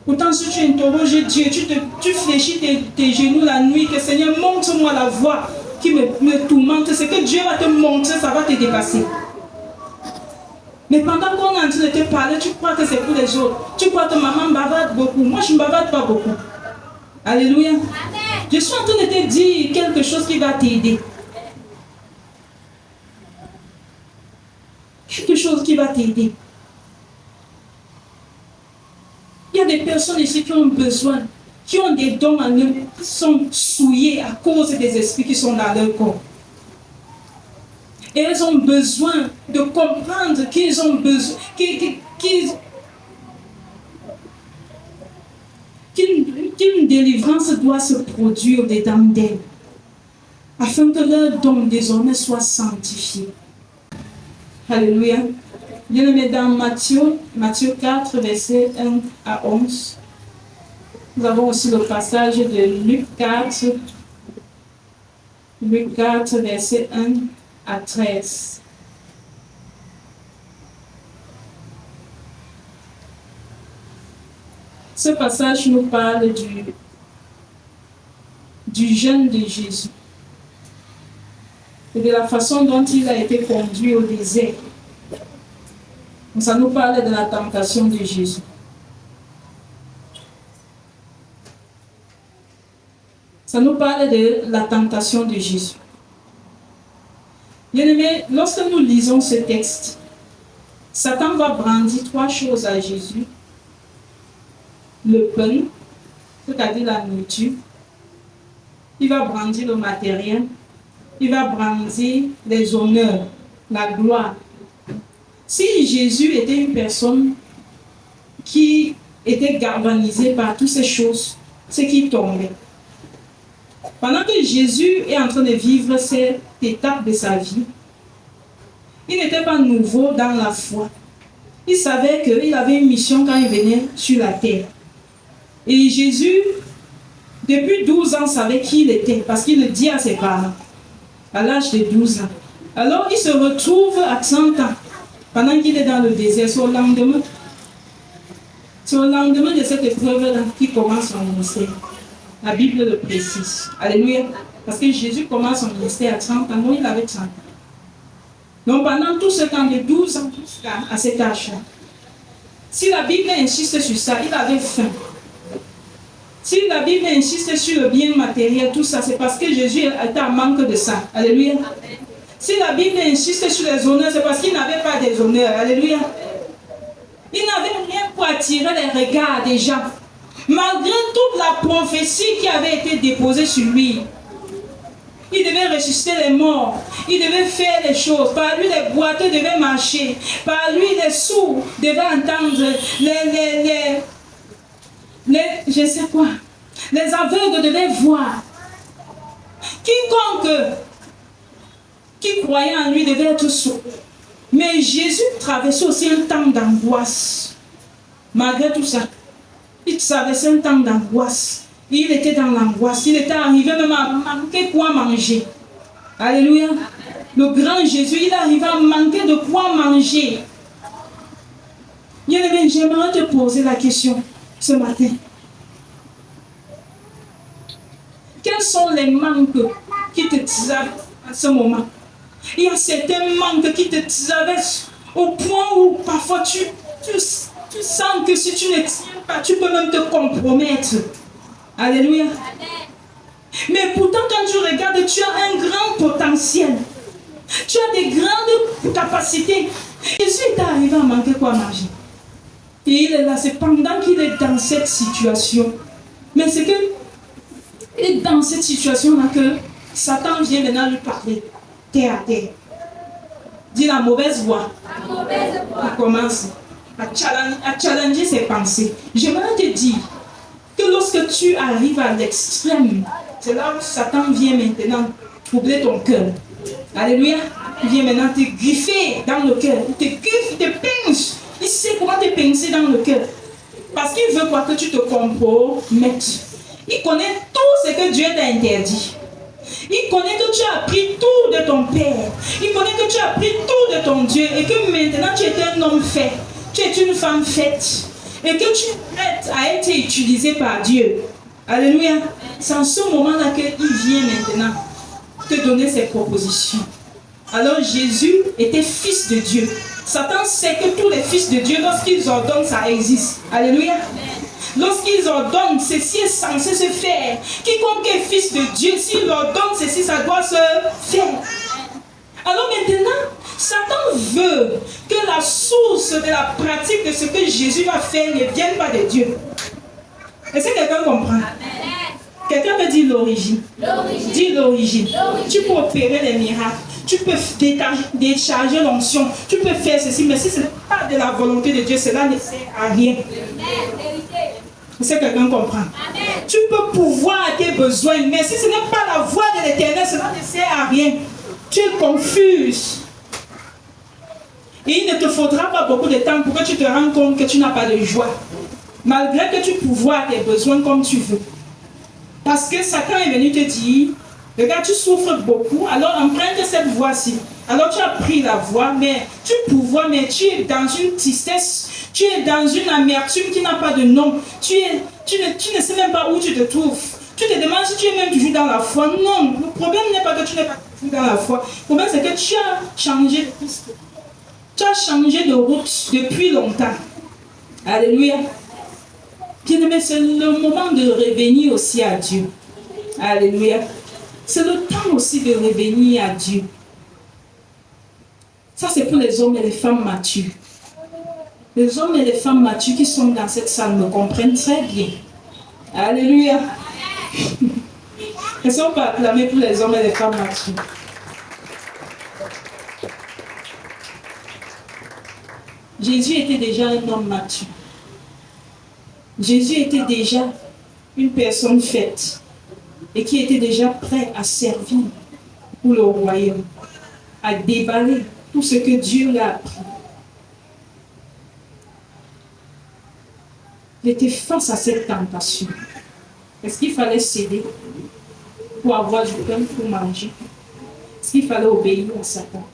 Pourtant, si tu interroges Dieu, tu fléchis tes genoux la nuit, que Seigneur, montre-moi la voie qui me tourmente. C'est que Dieu va te montrer, ça va te dépasser. Mais pendant qu'on est en train de te parler, tu crois que c'est pour les autres. Tu crois que maman bavarde beaucoup. Moi, je ne bavarde pas beaucoup. Alléluia. Amen. Je suis en train de te dire quelque chose qui va t'aider. Quelque chose qui va t'aider. Il y a des personnes ici qui ont besoin, qui ont des dons en eux, qui sont souillés à cause des esprits qui sont dans leur corps. Et elles ont besoin de comprendre qu'ils ont besoin, qu'une délivrance doit se produire dedans d'elles, afin que leur don désormais soit sanctifié. Alléluia. Bien-aimé, dans Matthieu 4, versets 1 à 11, nous avons aussi le passage de Luc 4, versets 1 à 13. Ce passage nous parle du jeûne de Jésus et de la façon dont il a été conduit au désert. Ça nous parle de la tentation de Jésus. Ça nous parle de la tentation de Jésus. Bien-aimés, lorsque nous lisons ce texte, Satan va brandir trois choses à Jésus. Le pain, c'est-à-dire la nourriture. Il va brandir le matériel. Il va brandir les honneurs, la gloire. Si Jésus était une personne qui était galvanisée par toutes ces choses, c'est qui tombait. Pendant que Jésus est en train de vivre cette étape de sa vie, il n'était pas nouveau dans la foi. Il savait qu'il avait une mission quand il venait sur la terre. Et Jésus, depuis 12 ans, savait qui il était, parce qu'il le dit à ses parents, à l'âge de 12 ans. Alors il se retrouve à 30 ans, pendant qu'il est dans le désert, c'est au lendemain de cette épreuve-là qu'il commence son ministère. La Bible le précise. Alléluia. Parce que Jésus commence son ministère à 30 ans. Non, il avait 30 ans. Donc pendant tout ce temps de 12 ans à cet âge-là, si la Bible insiste sur ça, il avait faim. Si la Bible insiste sur le bien matériel, tout ça, c'est parce que Jésus était en manque de ça. Alléluia. Si la Bible insiste sur les honneurs, c'est parce qu'il n'avait pas des honneurs. Alléluia. Il n'avait rien pour attirer les regards des gens. Malgré toute la prophétie qui avait été déposée sur lui, il devait ressusciter les morts, il devait faire les choses. Par lui, les boiteux devaient marcher. Par lui, les sourds devaient entendre. Je sais quoi. Les aveugles devaient voir. Quiconque qui croyait en lui devait être sourd. Mais Jésus traversait aussi un temps d'angoisse. Malgré tout ça, il traversait un temps d'angoisse. Il était dans l'angoisse. Il était arrivé même à manquer quoi manger. Alléluia. Le grand Jésus, il arrivait à manquer de quoi manger. Bien-aimé, j'aimerais te poser la question ce matin. Quels sont les manques qui te traversent à ce moment? Il y a certains manques qui te traversent au point où parfois tu sens que si tu ne tiens pas, tu peux même te compromettre. Alléluia. Mais pourtant, quand tu regardes, tu as un grand potentiel. Tu as des grandes capacités. Jésus est arrivé à manquer quoi manger. Et il est là, c'est pendant qu'il est dans cette situation. Mais c'est que, il est dans cette situation-là que Satan vient maintenant lui parler. Terre à terre. Dis la mauvaise voix. La mauvaise voix. Il commence à challenger ses pensées. J'aimerais te dire que lorsque tu arrives à l'extrême, c'est là où Satan vient maintenant troubler ton cœur. Alléluia. Il vient maintenant te griffer dans le cœur. Il te griffe, il te pince. Il sait comment te pincer dans le cœur. Parce qu'il veut quoi que tu te compromettes. Il connaît tout ce que Dieu t'a interdit. Il connaît que tu as appris tout de ton Père. Il connaît que tu as appris tout de ton Dieu. Et que maintenant tu es un homme fait. Tu es une femme faite. Et que tu es prête à être utilisée par Dieu. Alléluia. C'est en ce moment-là qu'il vient maintenant te donner ses propositions. Alors Jésus était fils de Dieu. Satan sait que tous les fils de Dieu, lorsqu'ils ordonnent, ça existe. Alléluia. Lorsqu'ils ordonnent, ceci est censé se faire. Quiconque est fils de Dieu, s'il ordonne ceci, ça doit se faire. Alors maintenant, Satan veut que la source de la pratique de ce que Jésus va faire ne vienne pas de Dieu. Est-ce que quelqu'un comprend? Quelqu'un peut dire l'origine. Dis l'origine. Tu peux opérer les miracles. Tu peux décharger l'onction. Tu peux faire ceci. Mais si ce n'est pas de la volonté de Dieu, cela ne sert à rien. Est-ce que quelqu'un comprend? Amen. Tu peux pouvoir à tes besoins. Mais si ce n'est pas la voix de l'Éternel, cela ne sert à rien. Tu es confuse. Et il ne te faudra pas beaucoup de temps pour que tu te rendes compte que tu n'as pas de joie. Malgré que tu pourvoies tes besoins comme tu veux. Parce que Satan est venu te dire, regarde, tu souffres beaucoup, alors emprunte cette voie-ci. Alors tu as pris la voie, mais tu pourvois, mais tu es dans une tristesse, tu es dans une amertume qui n'a pas de nom. Tu ne sais même pas où tu te trouves. Tu te demandes si tu es même toujours dans la foi. Non, le problème n'est pas que tu n'es pas toujours dans la foi. Le problème c'est que tu as changé de piste. Tu as changé de route depuis longtemps. Alléluia. Bien-aimé, c'est le moment de revenir aussi à Dieu. Alléluia. C'est le temps aussi de revenir à Dieu. Ça, c'est pour les hommes et les femmes matures. Les hommes et les femmes matures qui sont dans cette salle me comprennent très bien. Alléluia. Est-ce qu'on peut acclamer pour les hommes et les femmes matures? Jésus était déjà un homme mature. Jésus était déjà une personne faite et qui était déjà prêt à servir pour le royaume, à déballer tout ce que Dieu l'a appris. Il était face à cette tentation. Est-ce qu'il fallait céder pour avoir du pain pour manger? Est-ce qu'il fallait obéir à Satan?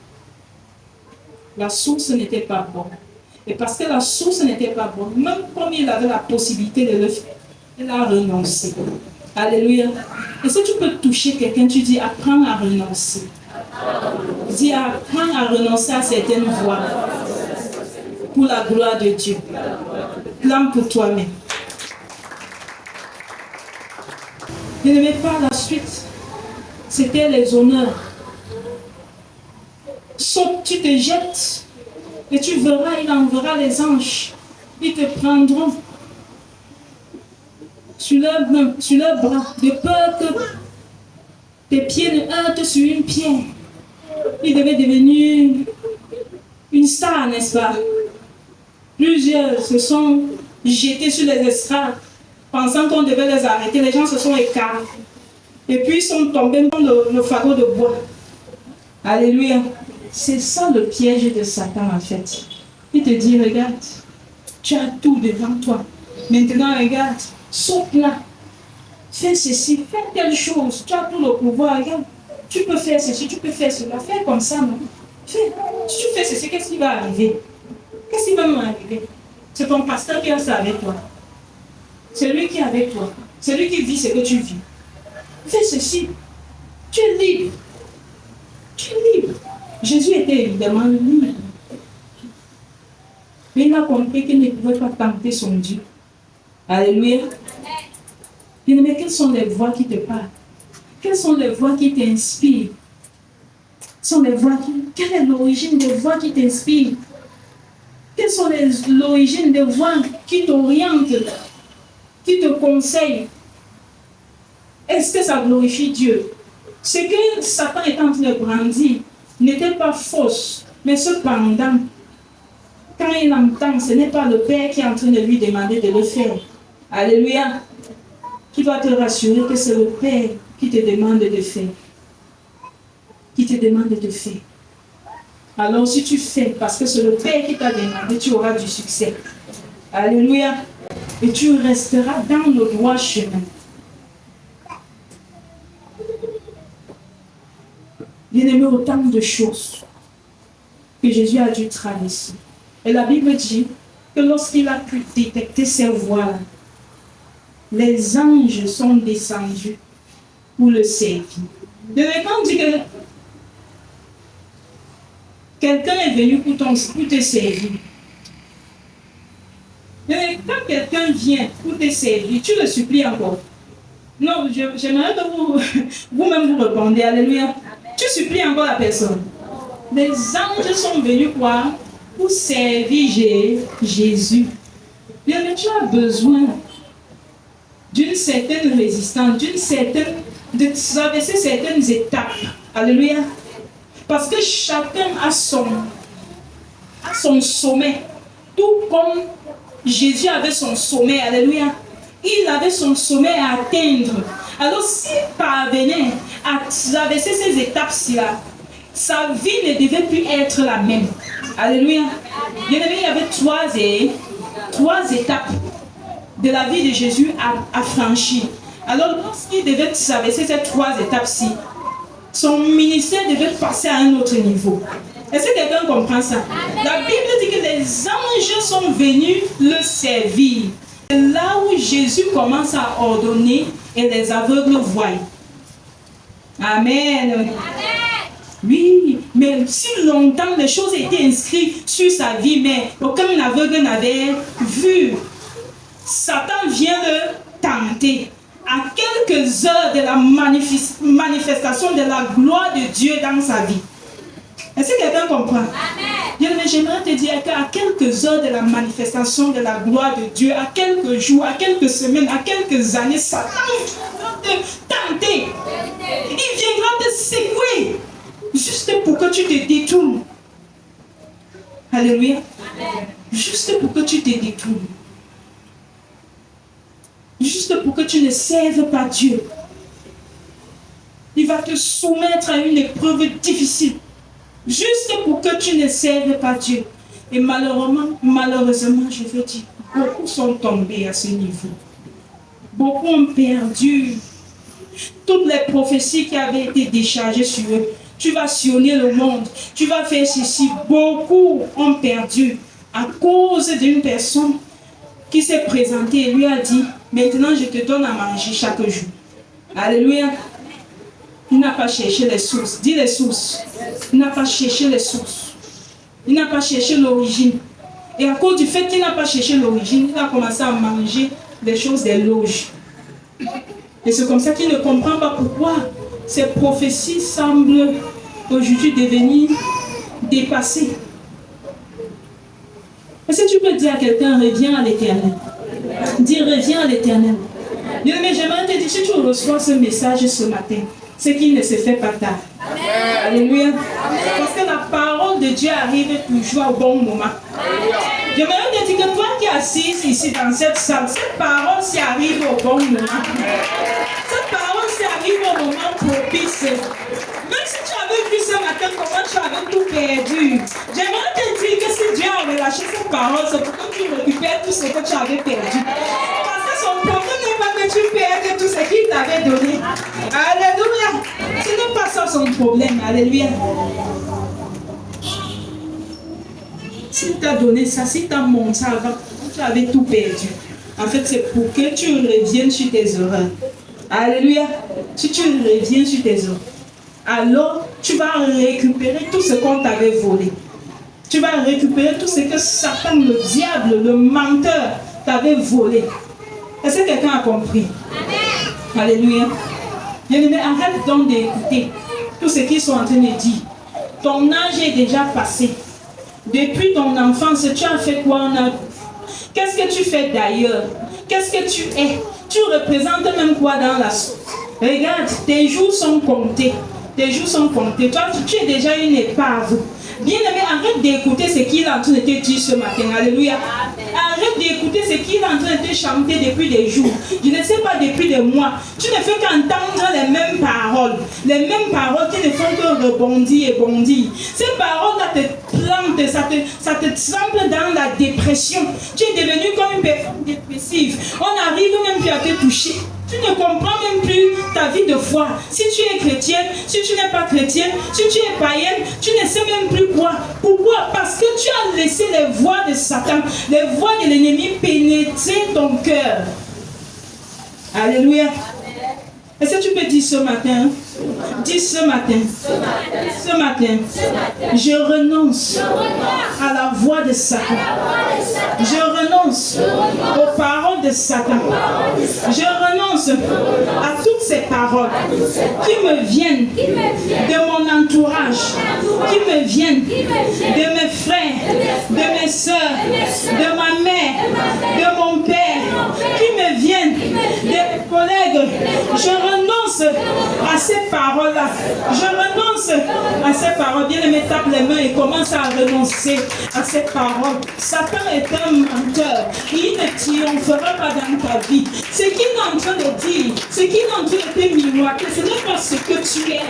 La source n'était pas bonne. Et parce que la source n'était pas bonne, même comme il avait la possibilité de le faire, il a renoncé. Alléluia. Et si tu peux toucher quelqu'un, tu dis apprends à renoncer. Dis apprends à renoncer à certaines voies pour la gloire de Dieu. Clame pour toi-même. Je ne mets pas la suite. C'était les honneurs. Saute, tu te jettes. Et tu verras, il enverra les anges. Ils te prendront sur leurs mains, sur leurs bras, de peur que tes pieds ne heurtent sur une pierre. Il devait devenir une star, n'est-ce pas? Plusieurs se sont jetés sur les estrades, pensant qu'on devait les arrêter. Les gens se sont écartés. Et puis ils sont tombés dans le fardeau de bois. Alléluia. C'est ça le piège de Satan en fait. Il te dit, regarde, tu as tout devant toi. Maintenant, regarde, saute là. Fais ceci, fais telle chose. Tu as tout le pouvoir, regarde. Tu peux faire ceci, tu peux faire cela. Fais comme ça, non? Fais. Si tu fais ceci, qu'est-ce qui va arriver? Qu'est-ce qui va m'arriver? C'est ton pasteur qui est ça avec toi. C'est lui qui est avec toi. C'est lui qui vit ce que tu vis. Fais ceci. Tu es libre. Tu es libre. Jésus était évidemment libre. Mais il a compris qu'il ne pouvait pas tenter son Dieu. Alléluia. Mais quelles sont les voix qui te parlent? Quelles sont les voix qui t'inspirent? Quelle est l'origine des voix qui t'inspirent? Quelles sont l'origine des voix qui t'orientent, qui te conseillent? Est-ce que ça glorifie Dieu? Ce que Satan est en train de brandir n'était pas fausse, mais cependant, quand il entend, ce n'est pas le Père qui est en train de lui demander de le faire. Alléluia. Qui va te rassurer que c'est le Père qui te demande de faire. Qui te demande de faire. Alors si tu fais, parce que c'est le Père qui t'a demandé, tu auras du succès. Alléluia. Et tu resteras dans le droit chemin. Bien-aimé, autant de choses que Jésus a dû traverser. Et la Bible dit que lorsqu'il a pu détecter ces voies-là, les anges sont descendus pour le servir. De quand on dit que quelqu'un est venu pour te servir, mais quand quelqu'un vient pour te servir, tu le supplies encore. Non, j'aimerais que vous-même vous répondez. Alléluia. Tu supplies encore la personne. Les anges sont venus quoi? Pour servir Jésus. Mais tu as besoin d'une certaine résistance, de traverser certaines étapes. Alléluia. Parce que chacun a son sommet. Tout comme Jésus avait son sommet. Alléluia. Il avait son sommet à atteindre. Alors s'il parvenait à traverser ces étapes-là, sa vie ne devait plus être la même. Alléluia. Bien aimé, il y avait trois étapes de la vie de Jésus à franchir. Alors lorsqu'il devait traverser ces trois étapes-ci, son ministère devait passer à un autre niveau. Est-ce que quelqu'un comprend ça? La Bible dit que les anges sont venus le servir. C'est là où Jésus commence à ordonner et les aveugles voient. Amen. Amen. Oui, mais si longtemps les choses étaient inscrites sur sa vie, mais aucun aveugle n'avait vu. Satan vient le tenter. À quelques heures de la manifestation de la gloire de Dieu dans sa vie. Est-ce que quelqu'un comprend? Bien, mais j'aimerais te dire qu'à quelques heures de la manifestation de la gloire de Dieu, à quelques jours, à quelques semaines, à quelques années, Satan viendra te tenter. Il viendra te secouer. Juste pour que tu te détournes. Alléluia. Juste pour que tu te détournes. Juste pour que tu ne serves pas Dieu. Il va te soumettre à une épreuve difficile. Juste pour que tu ne serves pas Dieu. Et malheureusement, je veux dire, beaucoup sont tombés à ce niveau. Beaucoup ont perdu toutes les prophéties qui avaient été déchargées sur eux. Tu vas sillonner le monde. Tu vas faire ceci. Beaucoup ont perdu à cause d'une personne qui s'est présentée et lui a dit, maintenant je te donne à manger chaque jour. Alléluia. Il n'a pas cherché les sources. Dis les sources. Il n'a pas cherché les sources. Il n'a pas cherché l'origine. Et à cause du fait qu'il n'a pas cherché l'origine, il a commencé à manger des choses des loges. Et c'est comme ça qu'il ne comprend pas pourquoi ces prophéties semblent aujourd'hui devenir dépassées. Est-ce que tu peux dire à quelqu'un, reviens à l'Éternel? Dis, reviens à l'Éternel. Mais j'aimerais te dire, si tu reçois ce message ce matin, c'est qu'il ne se fait pas tard. Amen. Alléluia. Amen. Parce que la parole de Dieu arrive toujours au bon moment. J'aimerais te dire que toi qui es assis ici dans cette salle, cette parole s'y arrive au bon moment. Cette parole s'y arrive au moment propice. Même si tu avais vu ce matin comment tu avais tout perdu, j'aimerais te dire que si Dieu a relâché cette parole, c'est pour que tu récupères tout ce que tu avais perdu. Parce que son problème n'est pas que tu perdes tout ce qu'il t'avait donné. Alléluia. Ce n'est pas ça son problème. Alléluia. S'il t'a donné ça, s'il t'a montré avant, tu avais tout perdu. En fait, c'est pour que tu reviennes sur tes erreurs. Alléluia. Si tu reviens sur tes erreurs, alors tu vas récupérer tout ce qu'on t'avait volé. Tu vas récupérer tout ce que Satan, le diable, le menteur t'avait volé. Est-ce que quelqu'un a compris? Amen. Alléluia. Bien-aimé, arrête donc d'écouter tout ce qu'ils sont en train de dire. Ton âge est déjà passé. Depuis ton enfance, tu as fait quoi? Qu'est-ce que tu fais d'ailleurs? Qu'est-ce que tu es? Tu représentes même quoi dans la... Regarde, tes jours sont comptés. Tes jours sont comptés. Toi, tu es déjà une épave. Bien-aimé, arrête d'écouter ce qu'il est en train de te dire ce matin. Alléluia. Arrête d'écouter ce qu'il est en train de te chanter depuis des jours. Je ne sais pas, depuis des mois. Tu ne fais qu'entendre les mêmes paroles. Les mêmes paroles qui ne font que rebondir et bondir. Ces paroles-là te plantent, ça te trempe dans la dépression. Tu es devenu comme une personne dépressive. On n'arrive même plus à te toucher. Tu ne comprends même plus ta vie de foi. Si tu es chrétienne, si tu n'es pas chrétienne, si tu es païenne, tu ne sais même plus quoi. Pourquoi? Parce que tu as laissé les voix de Satan, les voix de l'ennemi pénétrer ton cœur. Alléluia. Est-ce que tu peux dire ce matin? Dis ce matin. Ce matin. Je renonce à la voix de Satan. Je renonce aux paroles de Satan. Je renonce à toutes ces paroles qui me viennent de mon entourage, qui me viennent de mes frères, de mes soeurs, de ma mère, de mon père, qui me viennent de mes collègues. Je renonce à ces paroles-là. Je renonce à ces paroles. Bien-aimé, tape les mains et commence à renoncer à ces paroles. Satan est un menteur. Il ne triomphera pas dans ta vie. Ce qu'il est en train de dire, ce qu'il est en train de te miroiter, ce n'est pas ce que tu es.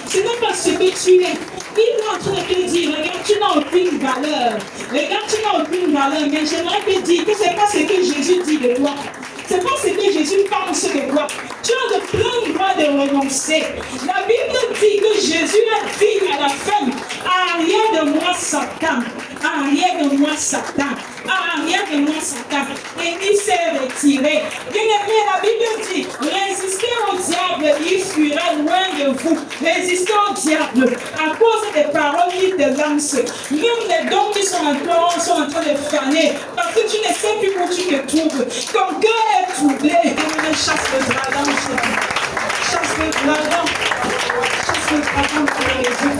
Ce n'est pas ce que tu es. Il est en train de te dire, regarde, tu n'as aucune valeur. Regarde, tu n'as aucune valeur. Mais j'aimerais te dire que ce n'est pas ce que Jésus dit de toi. C'est pas ce que Jésus pense de toi. Tu as de plein droit de renoncer. La Bible dit que Jésus a dit à la fin, arrière de moi Satan, arrière de moi Satan, arrière de moi Satan. Et il s'est retiré. Bien aimé, la Bible dit, résistez au diable, il fuira loin de vous. Résistez au diable à cause des paroles qu'il te lance. Même les dons qui sont en toi sont en train de faner parce que tu ne sais plus où tu te trouves. Ton cœur est troublé. Chasse le dragon. Chasse le dragon. Chasse le dragon pour les yeux.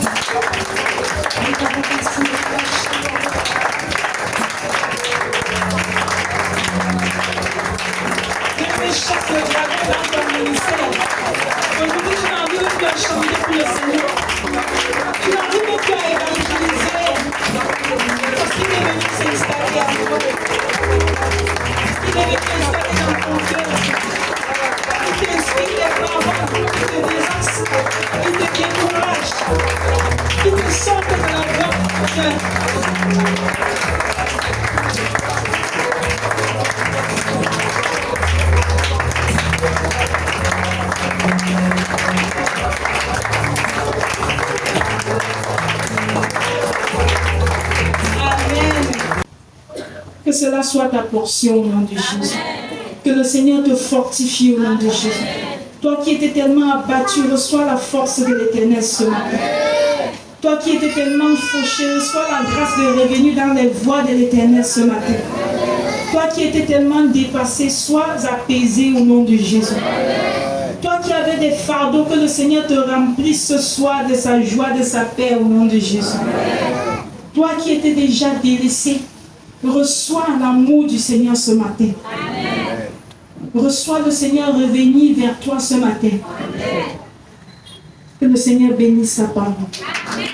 Chasse le dragon dans ton ministère. Aujourd'hui, tu n'arrives plus à chanter pour le Seigneur. Tu n'arrives plus à évangéliser. Parce qu'il est venu s'installer à toi. Il est venu s'installer dans ton cœur. Il t'inspire les paroles, il te désaxe, il te décourage, il te sort de la voie de ton cœur. Que cela soit ta portion au nom de Jésus. Que le Seigneur te fortifie au nom de Jésus. Toi qui étais tellement abattu, reçois la force de l'Éternel ce matin. Toi qui étais tellement fauché, reçois la grâce de revenir dans les voies de l'Éternel ce matin. Toi qui étais tellement dépassé, sois apaisé au nom de Jésus. Toi qui avais des fardeaux, que le Seigneur te remplisse ce soir de sa joie, de sa paix au nom de Jésus. Toi qui étais déjà délaissé, reçois l'amour du Seigneur ce matin. Amen. Reçois le Seigneur revenir vers toi ce matin. Amen. Que le Seigneur bénisse sa parole. Amen.